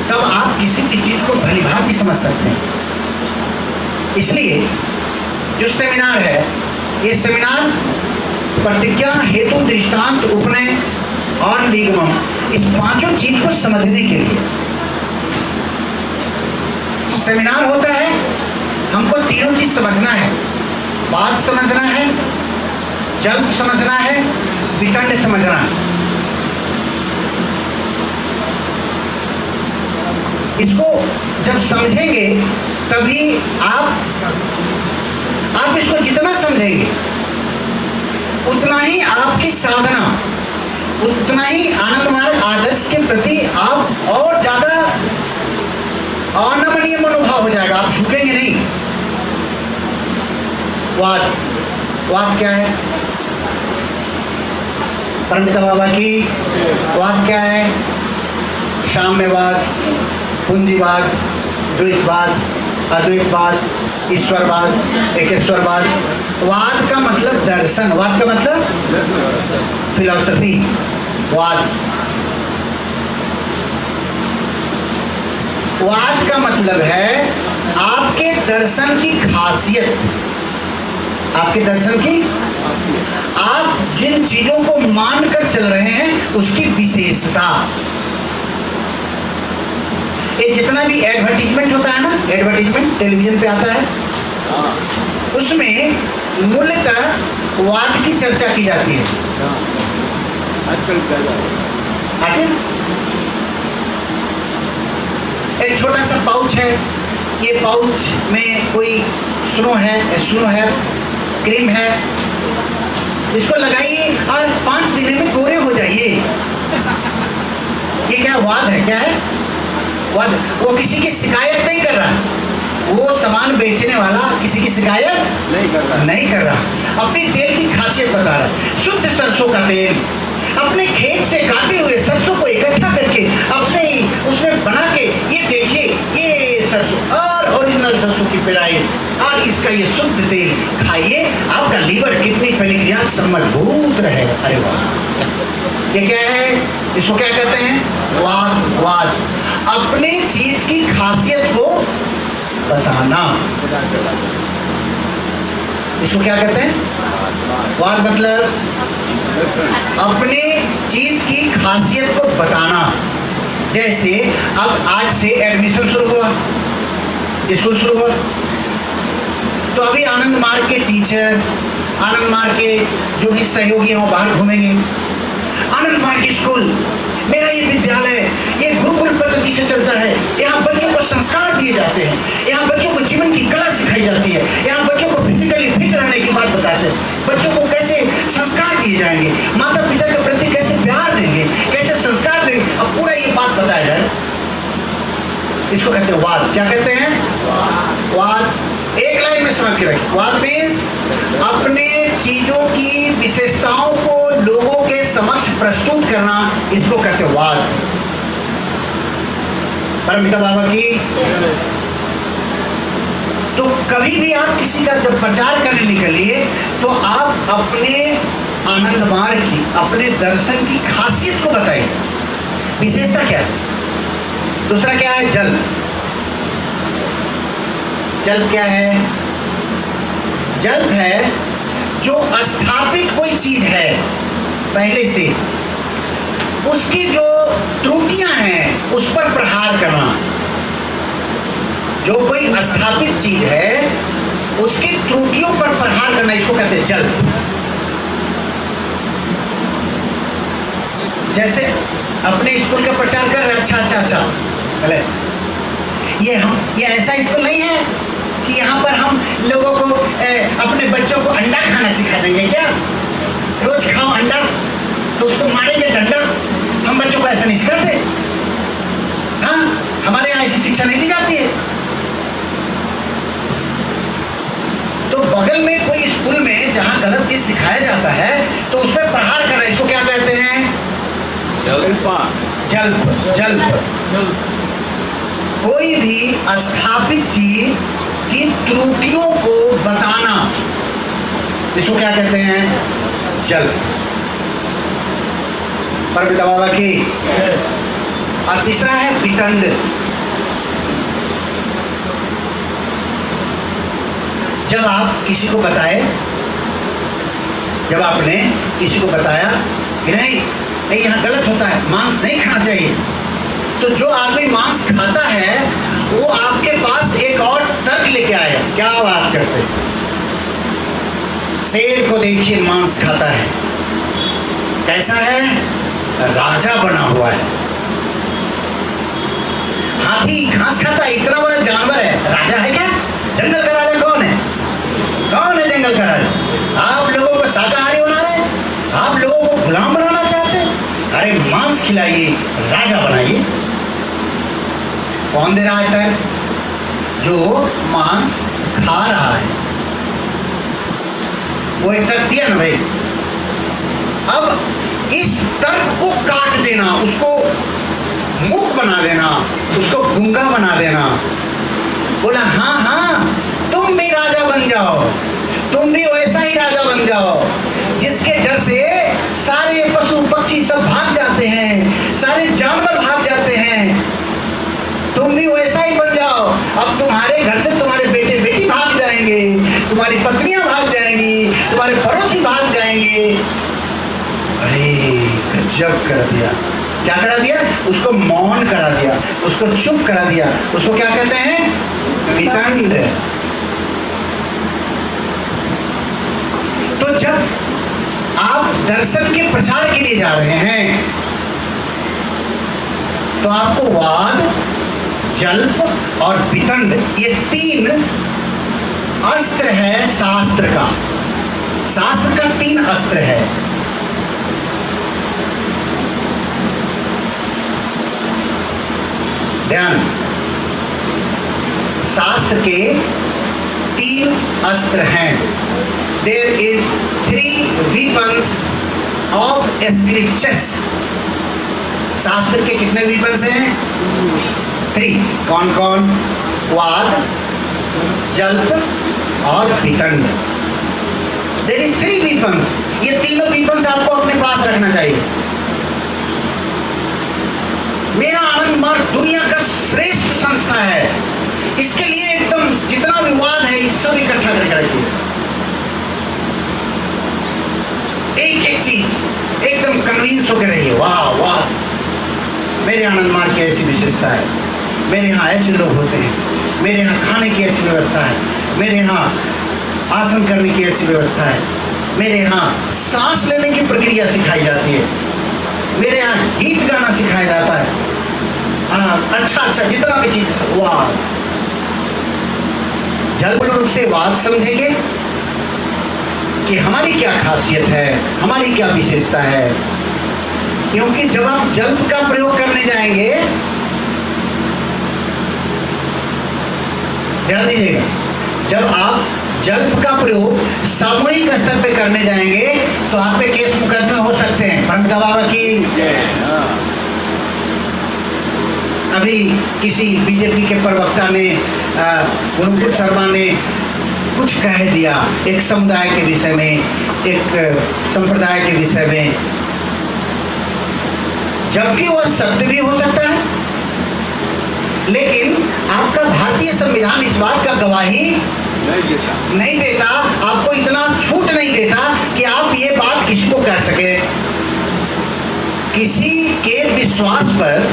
तब आप किसी की चीज को भली भांति समझ सकते हैं। इसलिए जो सेमिनार है, ये सेमिनार प्रतिज्ञा, हेतु, दृष्टांत, उपनय और निगमन, इस 5 चीज को समझने के लिए सेमिनार होता है। हमको 3 चीज समझना है, बात समझना है, जल्द समझना है, वितंड समझना है। इसको जब समझेंगे तभी आप इसको जितना समझेंगे उतना ही आपकी साधना, उतना ही आनंद मार्ग आदर्श के वाद। वाद क्या है? परमपिता बाबा की वाद क्या है? साम्यवाद, पूंजीवाद, द्वैतवाद, अद्वैतवाद, ईश्वरवाद, एकेश्वरवाद। वाद का मतलब दर्शन, वाद का मतलब फिलॉसफी। वाद, वाद का मतलब है आपके दर्शन की खासियत, आपके दर्शन की, आप जिन चीजों को मानकर चल रहे हैं उसकी विशेषता। ये जितना भी एडवर्टीजमेंट होता है ना, एडवर्टीजमेंट टेलीविजन पे आता है, उसमें मूलतः वाद की चर्चा की जाती है। आगे एक छोटा सा पाउच है, ये पाउच में कोई स्नो है, क्रीम है, इसको लगाइए और 5 दिन में गोरे हो जाइए। ये क्या वाद है? क्या है वाद? वो किसी की शिकायत नहीं कर रहा, वो सामान बेचने वाला किसी की शिकायत नहीं कर रहा, अपनी तेल की खासियत बता रहा है। शुद्ध सरसों का तेल, अपने खेत से काटे हुए सरसों को इकट्ठा करके अपने ही उसमें बना के, ये देखिए ये सरसों और ओरिजिनल सरसों की पेराई और इसका ये शुद्ध तेल खाइए, आपका लीवर किडनी पेनक्रियास सब मजबूत रहेगा। अरे वाह, ये क्या है? इसको क्या कहते हैं? वाद। वाद अपने चीज की खासियत को बताना, इसको क्या कहते हैं? वाद मतलब अपने चीज की खासियत को बताना। जैसे अब आज से एडमिशन शुरू हुआ, स्कूल शुरू हुआ, तो अभी आनंद मार्ग के टीचर, आनंद मार्ग के जो भी सहयोगी हैं वो बाहर घूमेंगे। आनंद मार्ग स्कूल, मेरा ये विद्यालय, ये गुरुकुल पद्धति से चलता है, यहाँ बच्चों को संस्कार दिए जाते हैं, यहाँ बच्चों को जीवन की कला सिखाई जाती है, यहाँ बच्चों को फिजिकली फिट रहने की बात बताते हैं, बच्चों को कैसे संस्कार दिए जाएंगे, माता पिता के प्रति कैसे प्यार देंगे, कैसे संस्कार देंगे, अब पूरा ये बात बताया जाए। इसको कहते हैं वाद। क्या कहते हैं? वाद। एक लाइन में समझ के रखिए, वाद मीन्स अपने चीजों की विशेषताओं को लोगों के समक्ष प्रस्तुत करना, इसको कहते हैं वाद। परमपिता बाबा की। तो कभी भी आप किसी का जब प्रचार करने निकलिए तो आप अपने आनंद मार्ग की, अपने दर्शन की खासियत को बताइए, विशेषता क्या है। दूसरा क्या है? जल। जल क्या है? जल है जो स्थापित कोई चीज है पहले से, उसकी जो त्रुटियां हैं उस पर प्रहार करना। जो कोई स्थापित चीज है उसकी त्रुटियों पर प्रहार करना, इसको कहते हैं जल। जैसे अपने स्कूल का प्रचार कर रहे, अच्छा भले ये ऐसा स्कूल नहीं है कि यहाँ पर हम लोगों को अपने बच्चों को अंडा खाना सिखा देंगे। क्या रोज खाओ अंडा तो उसको मारेंगे डंडा? हम बच्चों को ऐसा नहीं सिखाते। हाँ, हमारे यहाँ ऐसी शिक्षा नहीं दी जाती है। तो बगल में कोई स्कूल में जहाँ गलत चीज सिखाया जाता है तो उस पर प्रहार कर रहे हैं, इसको क्या कहते हैं? जल्प। कोई भी स्थापित चीज की त्रुटियों को बताना, इसको क्या कहते हैं? जल्प। परमपिता बाबा की। और तीसरा है वितंड। जब आप किसी को बताए, जब आपने किसी को बताया कि नहीं यहाँ गलत होता है, मांस नहीं खाना चाहिए, तो जो आदमी मांस खाता है वो आपके पास एक और तर्क लेके आएगा। क्या बात करते? शेर को देखिए मांस खाता है, कैसा है? राजा बना हुआ है। हाथी घास खाता है, इतना बड़ा जानवर है, राजा है क्या? जंगल का राजा कौन है? कौन है जंगल का राजा? आप लोगों को शाकाहारी बना रहे हैं, आप लोगों को गुलाम बनाना चाहते हैं। अरे मांस खिलाइए, राजा बनाइए। कौन दे रहा है तर्क? जो मांस खा रहा है। वो एक तर्क दिया ना भाई, अब इस तर्क को काट देना, उसको मूक बना देना, उसको गूंगा बना देना। बोला हाँ हाँ, तुम भी राजा बन जाओ, तुम भी वैसा ही राजा बन जाओ जिसके डर से सारे पशु पक्षी सब भाग जाते हैं, सारे जानवर भाग जाते हैं। तुम भी वैसा ही बन जाओ। अब तुम्हारे घर से तुम्हारे बेटे बेटी भाग जाएंगे, तुम्हारी पत्नियां भाग जाएंगी, तुम्हारे पड़ोसी भाग जाएंगे। अरे गजब कर दिया। क्या करा दिया? उसको मौन करा दिया, उसको चुप करा दिया। उसको क्या कहते हैं? वितंड। तो जब आप दर्शन के प्रचार के लिए जा रहे हैं तो आपको वाद, जल्प और वितंड, ये 3 अस्त्र है शास्त्र का। शास्त्र का 3 अस्त्र है। ध्यान, शास्त्र के 3 अस्त्र हैं। There is 3 weapons of scriptures. शास्त्र के कितने weapons हैं? 3। कौन कौन? वाद, जल्प और वितंड। There is 3 weapons. ये तीनों weapons आपको अपने पास रखना चाहिए। मेरा आनंद मार्ग दुनिया का श्रेष्ठ संस्था है। इसके लिए एकदम जितना भी वाद है सब इकट्ठा करके रखिए। एक एक चीज एकदम कन्विंस होकर रहिए। वाह वाह, मेरे आनंद मार्ग की ऐसी विशेषता है, मेरे यहाँ ऐसे लोग होते हैं, मेरे यहाँ खाने की ऐसी व्यवस्था है, मेरे यहाँ आसन करने की ऐसी व्यवस्था है, मेरे यहाँ सांस लेने की प्रक्रिया सिखाई जाती है, मेरे यहाँ गीत गाना सिखाया जाता है। अच्छा अच्छा जितना भी चीज, वाह। जल्प रूप से वाद समझेंगे कि हमारी क्या खासियत है, हमारी क्या विशेषता है। क्योंकि जब आप जल्प का प्रयोग करने जाएंगे, ध्यान दीजिएगा, जब आप जल्प का प्रयोग सामूहिक स्तर पे करने जाएंगे तो आप पे केस मुकदमे हो सकते हैं। पंडित बाबा की अभी किसी बीजेपी के प्रवक्ता ने, गुरुकुल शर्मा ने कुछ कह दिया एक समुदाय के विषय में, एक संप्रदाय के विषय में, जबकि वह सत्य भी हो सकता है, लेकिन आपका भारतीय संविधान इस बात का गवाही नहीं देता, आपको इतना छूट नहीं देता कि आप ये बात किसी को कह सके। किसी के विश्वास पर,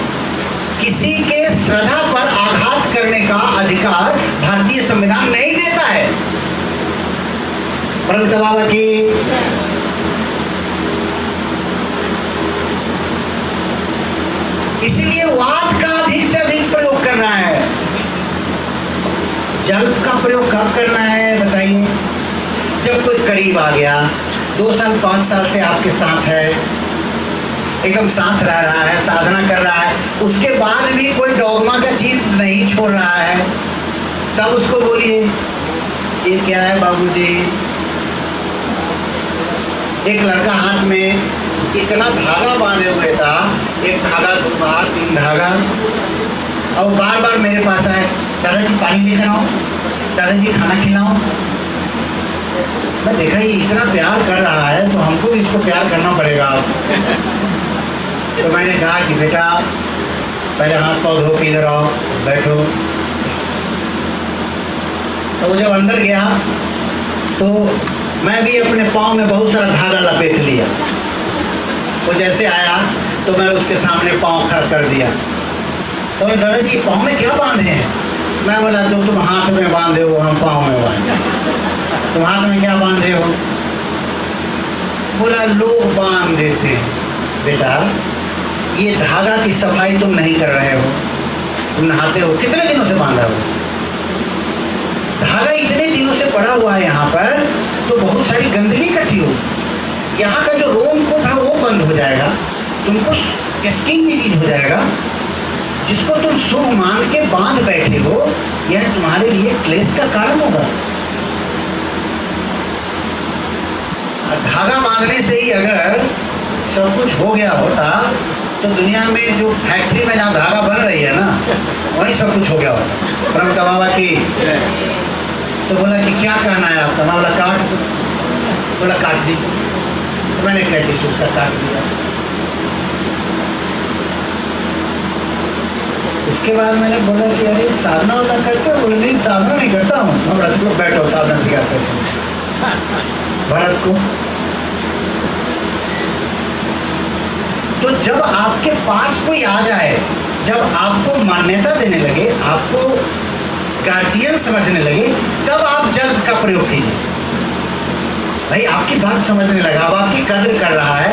किसी के श्रद्धा पर आघात करने का अधिकार भारतीय संविधान नहीं देता है। परंतु बाबा की इसीलिए वाद का अधिक से अधिक प्रयोग करना है। जल्प का प्रयोग कब करना है बताइए? जब कोई करीब आ गया, 2 साल 5 साल से आपके साथ है, एकदम साथ रह रहा है, साधना कर रहा है, उसके बाद भी कोई डॉगमा का चीज नहीं छोड़ रहा है, तब उसको बोलिए ये क्या है बाबूजी। एक लड़का हाथ में इतना धागा बांधे हुए था, 1 धागा 2 धागा 3 धागा, और बार बार मेरे पास आए, दादाजी पानी लेकर आओ, दादाजी खाना खिलाओ। मैं देखा ये इतना प्यार कर रहा है तो हमको भी इसको प्यार करना पड़ेगा। तो मैंने कहा कि बेटा पहले हाथ पाँव धो के इधर आओ, बैठो। तो वो जब अंदर गया तो मैं भी अपने पाँव में बहुत सारा धागा लपेट लिया। वो जैसे आया तो मैं उसके सामने पाँव खड़ा कर दिया। तो मैं, दादाजी पाँव में क्या बांधे हैं? मैं बोला जो तुम हाथ में बांधे हो हम पाँव में बांधे। तुम हाथ में क्या बांधे हो? बोला लोग बांध देते हैं। बेटा ये धागा की सफाई तुम नहीं कर रहे हो, तुम नहाते हो, कितने दिनों से बांधा हो? धागा इतने दिनों से पड़ा हुआ है यहाँ पर, तो बहुत सारी गंदगी इकट्ठी हो, यहाँ का जो रोमकूप है वो बंद हो जाएगा, तुमको स्किन डिजीज हो जाएगा, जिसको तुम शुभ मान के बांध बैठे हो, यह तुम्हारे लिए क्लेश का कारण होगा। धागा बांधने से ही अगर सब कुछ हो गया होता तो दुनिया में जो फैक्ट्री में जहाँ धागा बन रही है ना वहीं सब कुछ हो गया होता। परमता बाबा की। तो बोला कि क्या कहना है आपका? बोला काट दो। बोला काट दीजिए। तो मैंने कैटिस उसका काट दिया। उसके बाद मैंने बोला कि अरे साधना वाला करते हो? बोले नहीं साधना नहीं करता हूँ। बोला तुम लोग बैठो, साधना सिखाते थे भरत को। तो जब आपके पास कोई आ जाए, जब आपको मान्यता देने लगे, आपको गार्जियन समझने लगे, तब आप जल का प्रयोग कीजिए। भाई आपकी बात समझने लगा, अब आपकी कदर कर रहा है,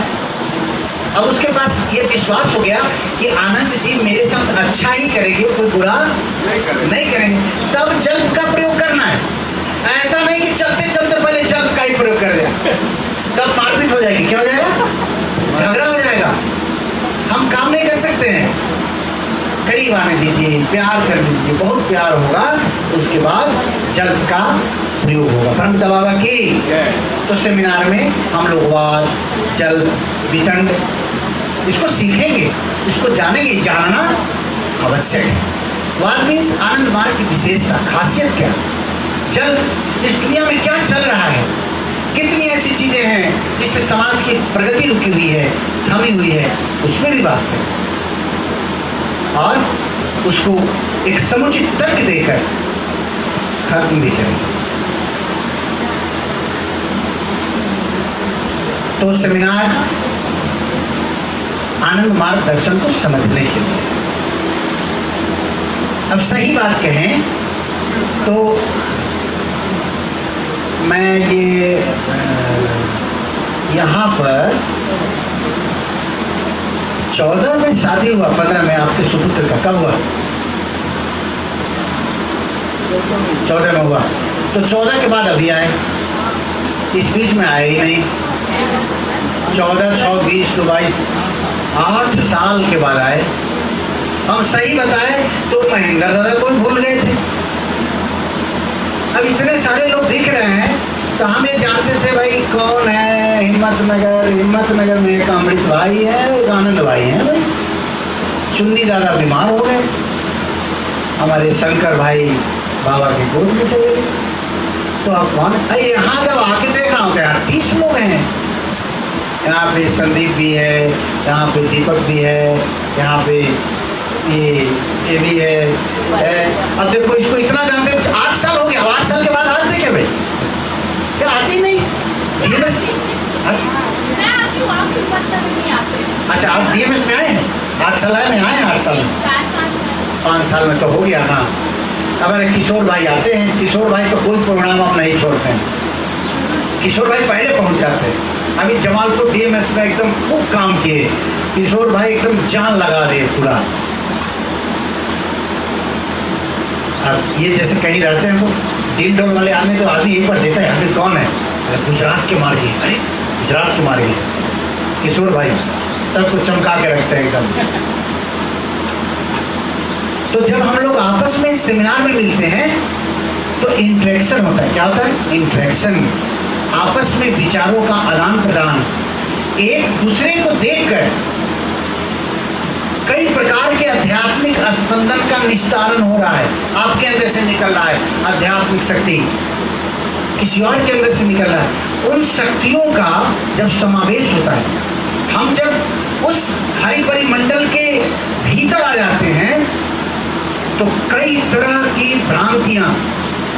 अब उसके पास ये विश्वास हो गया कि आनंद जी मेरे साथ अच्छा ही करेंगे, कोई बुरा नहीं करेंगे, तब जल का प्रयोग करना है। ऐसा नहीं कि चलते चलते पहले जल का ही प्रयोग कर दिया, तब मारपीट हो जाएगी। क्या हो जाएगा? झगड़ा हो जाएगा। हम काम नहीं कर सकते हैं। करीब आने दीजिए, प्यार कर दीजिए, बहुत प्यार होगा, उसके बाद जल का प्रयोग होगा। परमपिता बाबा की। तो सेमिनार में हम लोग वाद, जल, वितंड इसको सीखेंगे, इसको जानेंगे। जानना आवश्यक है। वाद मीन्स आनंद मार्ग की विशेषता, खासियत क्या? जल, इस दुनिया में क्या चल रहा है, कितनी ऐसी चीजें हैं जिससे समाज की प्रगति रुकी हुई है, थमी हुई है, उसमें भी बात करें और उसको एक समुचित तर्क देकर खत्म भी करें। तो सेमिनार आनंद मार्ग दर्शन को समझने के लिए। अब सही बात कहें तो मैं ये यहाँ पर 14 में शादी हुआ, 15 में आपके सुपुत्र का। कब हुआ? 14 में हुआ। तो 14 के बाद अभी आए, इस बीच में आए ही नहीं। 14, 6, 20, 22, 8 साल के बाद आए। हम सही बताए तो महेंद्र दादा को भूल गए थे। अब इतने सारे लोग दिख रहे हैं तो हम ये जानते थे भाई कौन है। हिम्मतनगर में एक अमृत भाई है, एक आनंद भाई है। भाई चुन्नी दादा बीमार हो गए, हमारे शंकर भाई बाबा के गोद में चले गए। तो आप कौन? अरे यहाँ जब आके देख रहा हूँ यार 30 लोग हैं। यहाँ पे संदीप भी है, यहाँ पे दीपक भी है, यहाँ पे ये भी है। अब देखो इसको इतना जानते हैं, 8 साल हो गया। 8 साल के बाद आज देखे भाई क्या आती नहीं? DMS अच्छा आप DMS में आए हैं? 8 साल आए में आए हैं? 8 साल 5 साल में तो हो गया ना। हमारे किशोर भाई आते हैं, किशोर भाई का कोई प्रोग्राम आप नहीं छोड़ते हैं। किशोर भाई पहले पहुंच जाते हैं। अभी जमालपुर DMS में एकदम खूब काम किए, किशोर भाई एकदम जान लगा रहे पूरा। अब ये जैसे कहीं रहते हैं तो डील डोल वाले आदमी तो आदमी यहीं पर देता है, आखिर कौन है? गुजरात के मारे। अरे गुजरात के मारे किशोर भाई सबको चमका के रखते हैं एकदम। तो जब हम लोग आपस में सेमिनार में मिलते हैं तो इंटरेक्शन होता है। क्या होता है? इंटरेक्शन, आपस में विचारों का आदान प्रदान, एक दूसरे को देखकर कई प्रकार के आध्यात्मिक स्पंदन का निस्तारण हो रहा है। आपके अंदर से निकल रहा है आध्यात्मिक शक्ति, किसी और के अंदर से निकल रहा है। उन शक्तियों का जब समावेश होता है, हम जब उस हरि परिमंडल के भीतर आ जाते हैं तो कई तरह की भ्रांतियां,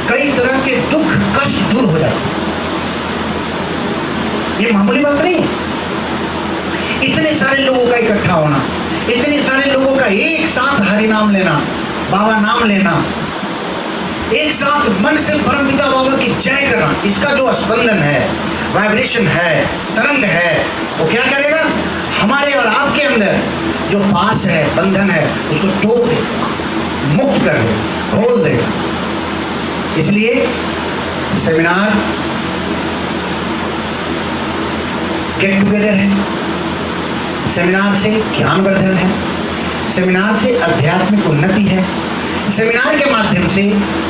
कई तरह के दुख कष्ट दूर हो जाते हैं। ये मामूली बात नहीं। इतने सारे लोगों का इकट्ठा होना, इतने सारे लोगों का एक साथ हरि नाम लेना, बाबा नाम लेना, एक साथ मन से परमपिता बाबा की जय करना, इसका जो स्पंदन है, वाइब्रेशन है, तरंग है, वो क्या करेगा? हमारे और आपके अंदर जो पास है, बंधन है, उसको तोड़ दे, मुक्त कर दे, खोल दे। इसलिए सेमिनार गेट टुगेदर है, सेमिनार से ज्ञानवर्धन है, सेमिनार से आध्यात्मिक उन्नति है। सेमिनार के माध्यम से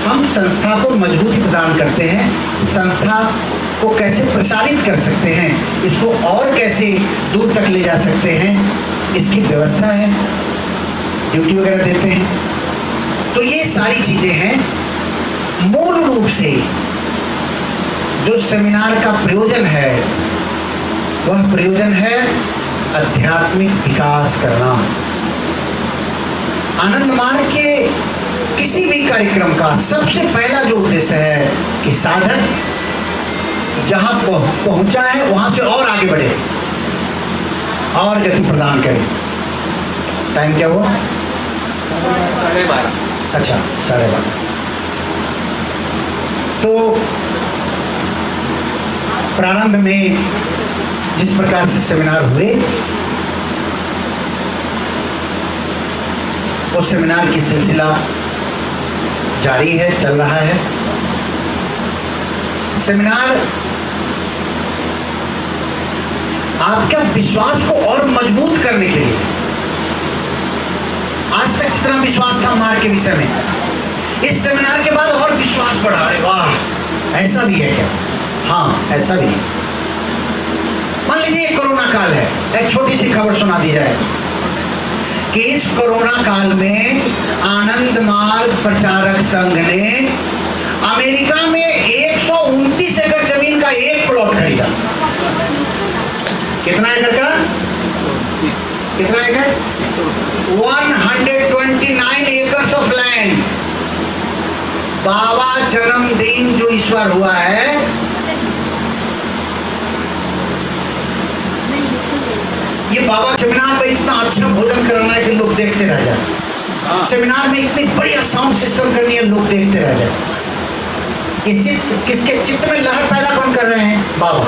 हम संस्था को मजबूती प्रदान करते हैं। संस्था को कैसे प्रसारित कर सकते हैं, इसको और कैसे दूर तक ले जा सकते हैं, इसकी व्यवस्था है, ड्यूटी वगैरह देते हैं। तो ये सारी चीजें हैं। मूल रूप से जो सेमिनार का प्रयोजन है वह प्रयोजन है आध्यात्मिक विकास करना। आनंद मार्ग के किसी भी कार्यक्रम का सबसे पहला जो उद्देश्य है कि साधक जहां पहुंचा है वहां से और आगे बढ़े और गति प्रदान करे। टाइम क्या हुआ? 12:30। अच्छा, 12:30। तो प्रारंभ में जिस प्रकार से सेमिनार हुए, वो सेमिनार की सिलसिला जारी है, चल रहा है। सेमिनार आपका विश्वास को और मजबूत करने के लिए, आज तक जितना विश्वास था मार्ग के विषय में, इस सेमिनार के बाद और विश्वास बढ़ा। अरे वाह, ऐसा भी है क्या? हाँ, ऐसा भी है। मान लीजिए कोरोना काल है, एक छोटी सी खबर सुना दी जाए कि इस कोरोना काल में आनंद मार्ग प्रचारक संघ ने अमेरिका में 129 एकड़ जमीन का एक प्लॉट खरीदा। कितना एकड़ का? कितना एकड़? 129 एकर्स ऑफ लैंड। बाबा जन्मदिन जो इस बार हुआ है, ये बाबा सेमिनार में इतना अच्छा भोजन कराना है कि लोग देखते रह जाए। सेमिनार में इतनी बढ़िया साउंड सिस्टम करनी है, लोग देखते रह जाए। ये चित्त, किसके चित्त में लहर पैदा कौन कर रहे हैं? बाबा।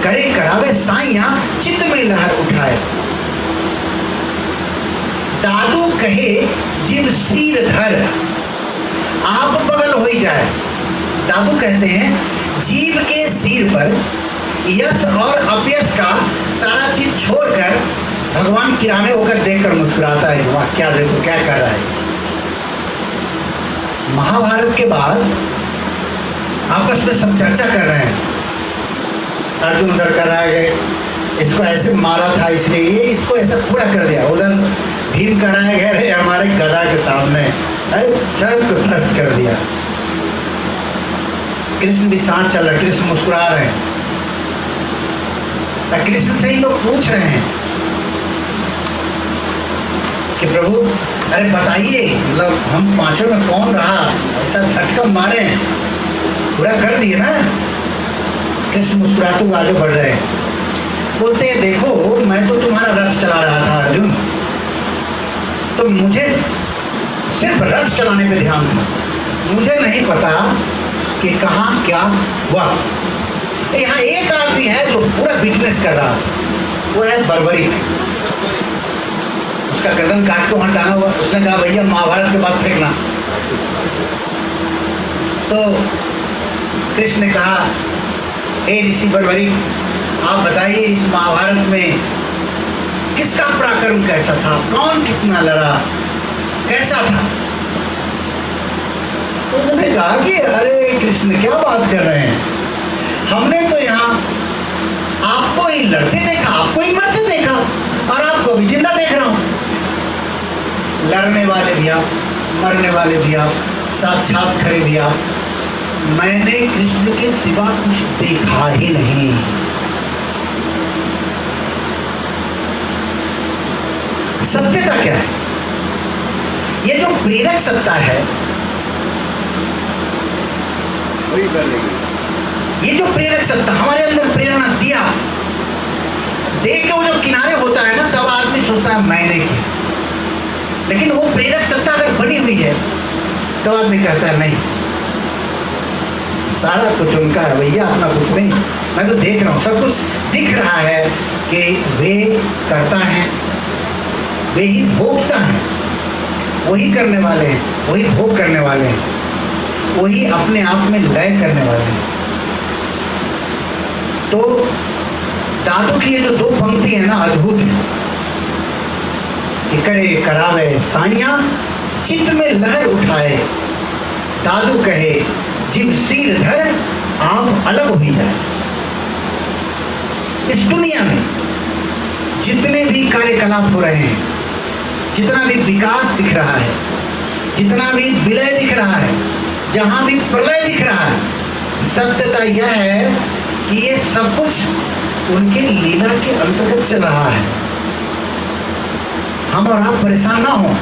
करे करावे साइया चित्त में लहर उठाए। दादू कहे जीव सिर धर, आप बगल हो ही जाए। दादू कहते हैं जीव के सिर पर यश और अपयश का सारा चीज छोड़कर भगवान किराने होकर देखकर मुस्कुराता है। वाह, क्या देखो क्या कर रहा है। महाभारत के बाद आपस में सब चर्चा कर रहे हैं। अर्जुन उधर कर रहा है, इसको ऐसे मारा था इसलिए ये इसको ऐसे पूरा कर दिया। उधर भीम कर रहा है हमारे गदा के सामने सब को ध्वस्त कर दिया। कृष्ण भी साथ चल रहा, कृष्ण मुस्कुरा रहे हैं। कृष्ण से ही लोग पूछ रहे हैं कि प्रभु अरे बताइए, मतलब हम पांचों में कौन रहा, ऐसा झटका मारे पूरा कर दिए ना। कृष्ण मुस्कुराते हुए आगे बढ़ रहे हैं, बोलते हैं देखो मैं तो तुम्हारा रथ चला रहा था अर्जुन, तो मुझे सिर्फ रथ चलाने पे ध्यान था, मुझे नहीं पता कि कहाँ क्या हुआ। यहाँ एक आदमी है जो पूरा बिजनेस कर रहा है, वो है बर्बरी। उसका गर्दन काट के वहां टांगा हुआ। उसने कहा भैया महाभारत के बाद फेंकना। तो कृष्ण ने कहा हे ऋषि बर्बरी, आप बताइए इस महाभारत में किसका पराक्रम कैसा था, कौन कितना लड़ा, कैसा था? तो उन्होंने कहा कि अरे कृष्ण क्या बात कर रहे हैं, हमने तो यहाँ आपको ही लड़ते देखा, आपको ही मरते देखा, और आपको भी जिंदा देख रहा हूं। लड़ने वाले भी आप, मरने वाले भी आप, साक्षात खड़े भी आप। मैंने कृष्ण के सिवा कुछ देखा ही नहीं। सत्यता क्या है? ये जो प्रेरक सत्ता है, ये जो प्रेरक सत्ता हमारे अंदर प्रेरणा दिया, देख के वो जो किनारे होता है ना, तब आदमी सोचता है मैंने की। लेकिन वो प्रेरक सत्ता अगर बनी हुई है तो आदमी कहता है नहीं, सारा कुछ उनका है भैया, अपना कुछ नहीं। मैं तो देख रहा हूँ, सब कुछ दिख रहा है कि वे करता है, वे ही भोगता है, वही करने वाले हैं, वही भोग करने वाले हैं, वही अपने आप में लय करने वाले हैं। तो दादू की ये जो दो पंक्ति है ना, अद्भुत है। करे करावे साइया चित्त में लहर उठाए, दादू कहे जीव सिर धर आप अलग हो ही जाए। इस दुनिया में जितने भी कार्यकलाप हो रहे हैं, जितना भी विकास दिख रहा है, जितना भी विलय दिख रहा है, जहां भी प्रलय दिख रहा है, सत्यता यह है कि ये सब कुछ उनके लीला के अंतर्गत चल रहा है। हम और आप परेशान ना हो,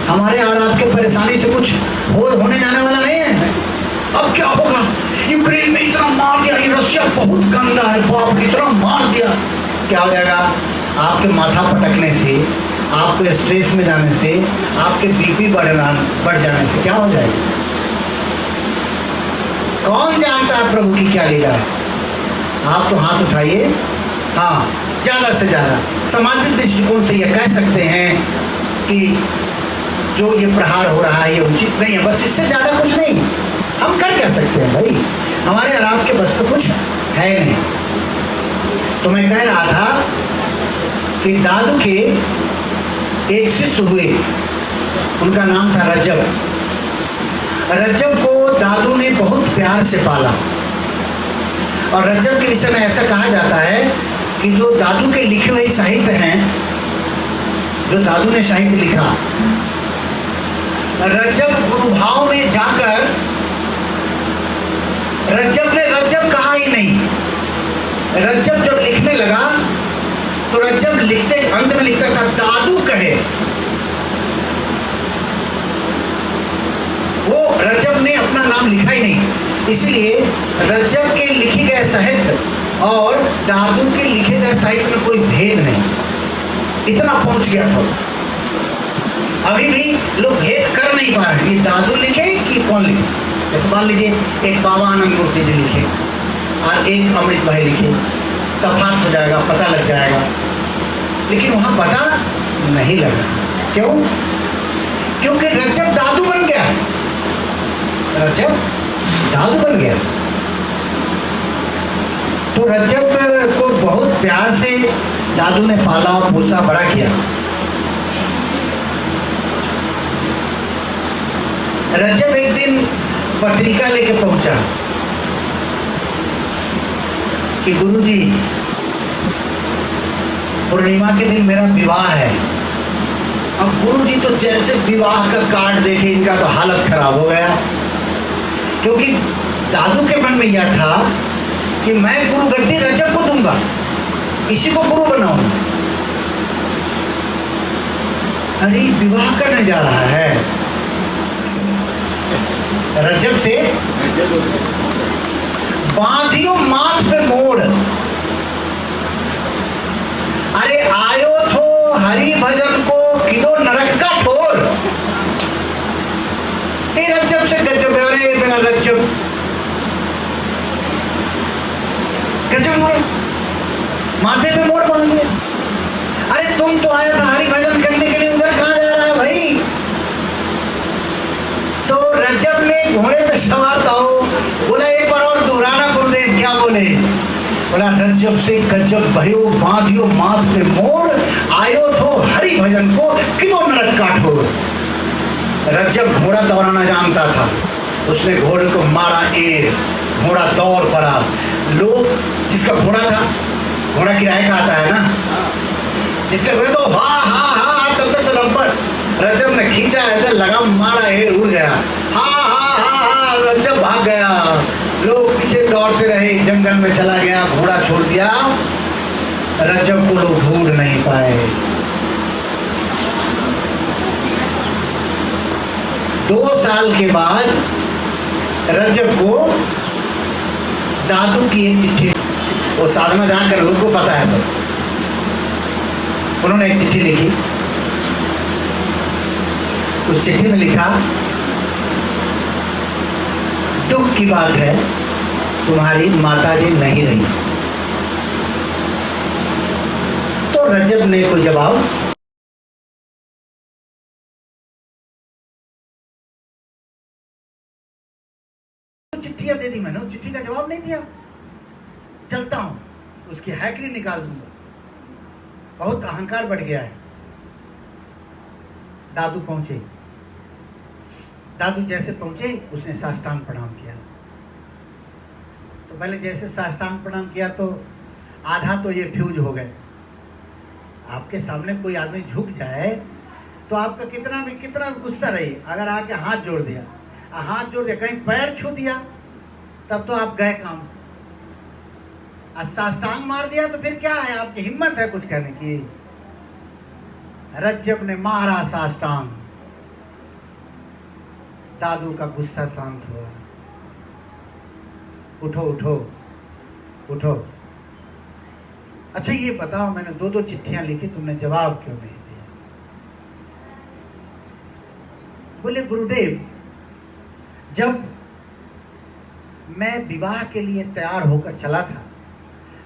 हमारे और आपके परेशानी से कुछ होने जाने वाला नहीं है। अब क्या होगा, यूक्रेन में इतना मार दिया, ये रशिया बहुत गंदा है, बाप इतना मार दिया, क्या हो जाएगा? आपके माथा पटकने से, आपको स्ट्रेस में जाने से, आपके बीपी बढ़ जाने से क्या हो जाएगा? कौन जानता है प्रभु की क्या लीला है? आप तो हाथ उठाइए। हाँ, ज्यादा से ज्यादा सामाजिक दृष्टिकोण से यह कह सकते हैं कि जो ये प्रहार हो रहा है ये उचित नहीं है, बस इससे ज्यादा कुछ नहीं। हम कर क्या सकते हैं भाई, हमारे और आपके बस तो कुछ है नहीं। तो मैं कह रहा था कि दादू के एक शिष्य हुए, उनका नाम था रज्जब। रज्जब को दादू ने बहुत प्यार से पाला, और रज्जब के विषय में ऐसा कहा जाता है कि जो दादू के लिखे हुए साहित्य हैं, जो दादू ने साहित्य लिखा, रज्जब गुरुभाव में जाकर रज्जब ने रज्जब कहा ही नहीं। रज्जब जब लिखने लगा तो रज्जब लिखते अंत में लिखता था दादू कहे। वो रज्जब ने अपना नाम लिखा ही नहीं, इसलिए रज्जब के लिखे गए साहित्य और दादू के लिखे गए साहित्य में कोई भेद नहीं, इतना पहुंच गया था। अभी भी लोग भेद कर नहीं पा रहे, ये दादू लिखे कि कौन लिखे। जैसे मान लीजिए एक बाबा आनंद मूर्ति जी लिखे और एक अमृत भाई लिखे, तफात हो जाएगा, पता लग जाएगा, लेकिन वहां पता नहीं लगा। क्यों? क्योंकि रज्जब दादू बन गया, रज्जब दादू बन गया। तो रज्जब को बहुत प्यार से दादू ने पाला, पोसा, बड़ा किया। रज्जब एक दिन पत्रिका लेके पहुंचा कि गुरुजी, पूर्णिमा के दिन मेरा विवाह है। अब गुरुजी तो जैसे विवाह का कार्ड देखे इनका तो हालत खराब हो गया, क्योंकि दादू के मन में यह था कि मैं गुरु गद्दी रज्जब को दूंगा, इसी को गुरु बनाऊंगा। अरे विवाह करने जा रहा है रज्जब से, बांधियो माथ पे मोड़, अरे आयो थो हरि भजन को किलो नरक का ठोर। रज्जब से गजब, अरे बिना रज्जब गजब मोड़, माथे पे मोड़ बांध लिया। अरे तुम तो आया था हरि भजन करने के लिए, उधर कहां जा रहा है भाई? तो रज्जब ने घोड़े पे सवार था, बोला एक बार और दोहराना गुरुदेव। क्या बोले? बोला रज्जब से गजब भयो, बांधियो माथ पे मोड़, आयो थो हरि भजन को किलो नरक काठो। रज्जब घोड़ा दौड़ाना जानता था, उसने घोड़े को मारा एक, घोड़ा दौड़ पड़ा। लोग, जिसका घोड़ा था, घोड़ा किराए का आता है ना, जिसका घोड़ा तो हा हा हा तब तक तो लंपट। रज्जब ने खींचा, ऐसे लगा, मारा, उड़ गया, हा हा हा हा, रज्जब भाग गया। लोग पीछे दौड़ते रहे, जंगल में चला गया, घोड़ा छोड़ दिया। रज्जब को लोग ढूंढ नहीं पाए। 2 साल के बाद रज्जब को दादू की एक चिट्ठी, वो साधना जहां कर उनको पता है, तो उन्होंने एक चिट्ठी लिखी। उस चिट्ठी में लिखा, दुख की बात है तुम्हारी माताजी नहीं रही। तो रज्जब ने कोई जवाब चिट्ठियां दे दी मैंने, चिट्ठी का जवाब नहीं दिया। चलता हूं, उसकी हैकरी निकाल दूंगा। बहुत अहंकार बढ़ गया है। दादू पहुंचे, दादू जैसे पहुंचे उसने साष्टांग प्रणाम किया। तो पहले जैसे साष्टांग प्रणाम किया तो आधा तो ये फ्यूज हो गए। आपके सामने कोई आदमी झुक जाए तो आपका कितना भी गुस्सा रही, अगर आके हाथ जोड़ दिया, कहीं पैर छू दिया, तब तो आप गए काम से। और साष्टांग मार दिया तो फिर क्या है, आपकी हिम्मत है कुछ कहने की? रज्जब ने मारा साष्टांग, दादू का गुस्सा शांत हुआ। उठो उठो उठो, अच्छा ये बताओ, मैंने 2-2 चिट्ठियां लिखी, तुमने जवाब क्यों नहीं दिया? बोले गुरुदेव, जब मैं विवाह के लिए तैयार होकर चला था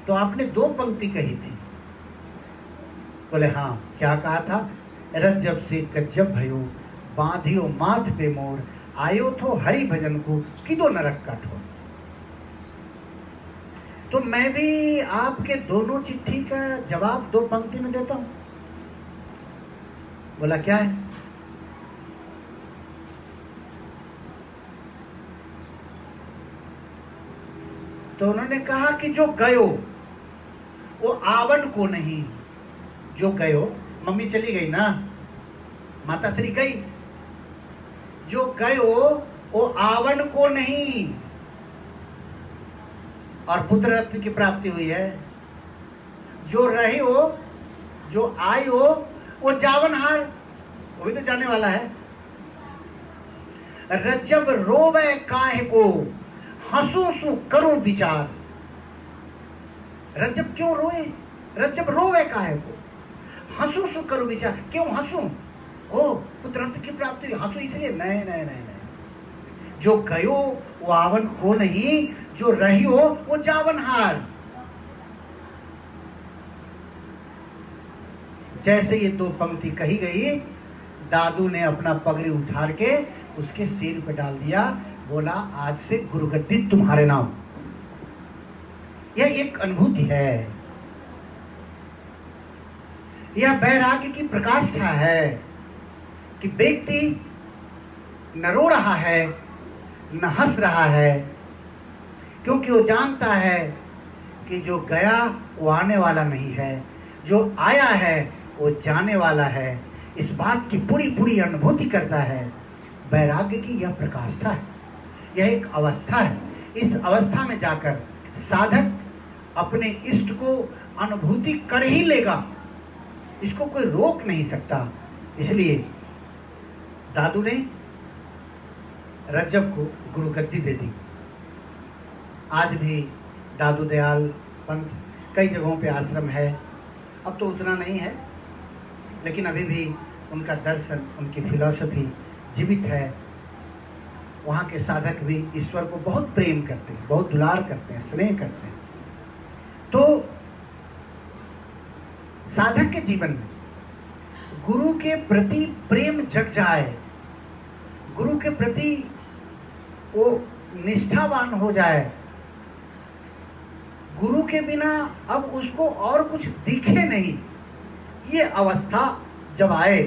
तो आपने 2 पंक्ति कही थी। बोले हाँ, क्या कहा था? रज्जब से गज्जब भयो, बांधियो माथ पे मोर, आयो थो हरि भजन को, किदो नरक काठो। तो मैं भी आपके दोनों चिट्ठी का जवाब 2 पंक्ति में देता हूं। बोला क्या है? तो उन्होंने कहा कि जो गयो वो आवन को नहीं, जो गयो, मम्मी चली गई ना, माता श्री गई, जो गयो वो आवन को नहीं, और पुत्र रत्न की प्राप्ति हुई है। जो रही हो, जो आई हो, वो जावनहार, वो भी तो जाने वाला है। रज्जब रोवे काहे को, हंसू सु करूं विचार। रज्जब क्यों रोए? रज्जब रोवे काहे को, हंसू सु करूं विचार। क्यों हंसू? ओ पुत्र रत्न की प्राप्ति, हंसू इसलिए? नहीं नहीं नहीं नहीं, जो गयो वो आवन को नहीं, जो रही हो वो जावनहार। जैसे ये 2 पंक्ति कही गई, दादू ने अपना पगड़ी उठार के उसके सिर पे डाल दिया। बोला आज से गुरुगद्दी तुम्हारे नाम। यह एक अनुभूति है, यह वैराग्य की प्रकाष्ठा है कि व्यक्ति न रो रहा है न हंस रहा है, क्योंकि वो जानता है कि जो गया वो आने वाला नहीं है, जो आया है वो जाने वाला है। इस बात की पूरी पूरी अनुभूति करता है। वैराग्य की यह प्रकाष्ठा है, यह एक अवस्था है। इस अवस्था में जाकर साधक अपने इष्ट को अनुभूति कर ही लेगा, इसको कोई रोक नहीं सकता। इसलिए दादू ने रज्जब को गुरुगद्दी दे दी। आज भी दादू दयाल पंथ कई जगहों पे आश्रम है, अब तो उतना नहीं है, लेकिन अभी भी उनका दर्शन, उनकी फिलॉसफी जीवित है। वहाँ के साधक भी ईश्वर को बहुत प्रेम करते हैं, बहुत दुलार करते हैं, स्नेह करते हैं। तो साधक के जीवन में गुरु के प्रति प्रेम जग जाए, गुरु के प्रति वो निष्ठावान हो जाए, गुरु के बिना अब उसको और कुछ दिखे नहीं, ये अवस्था जब आए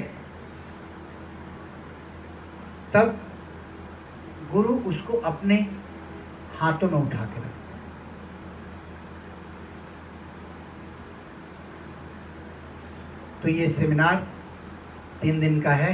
तब गुरु उसको अपने हाथों में उठा के रखे। तो ये सेमिनार 3 दिन का है।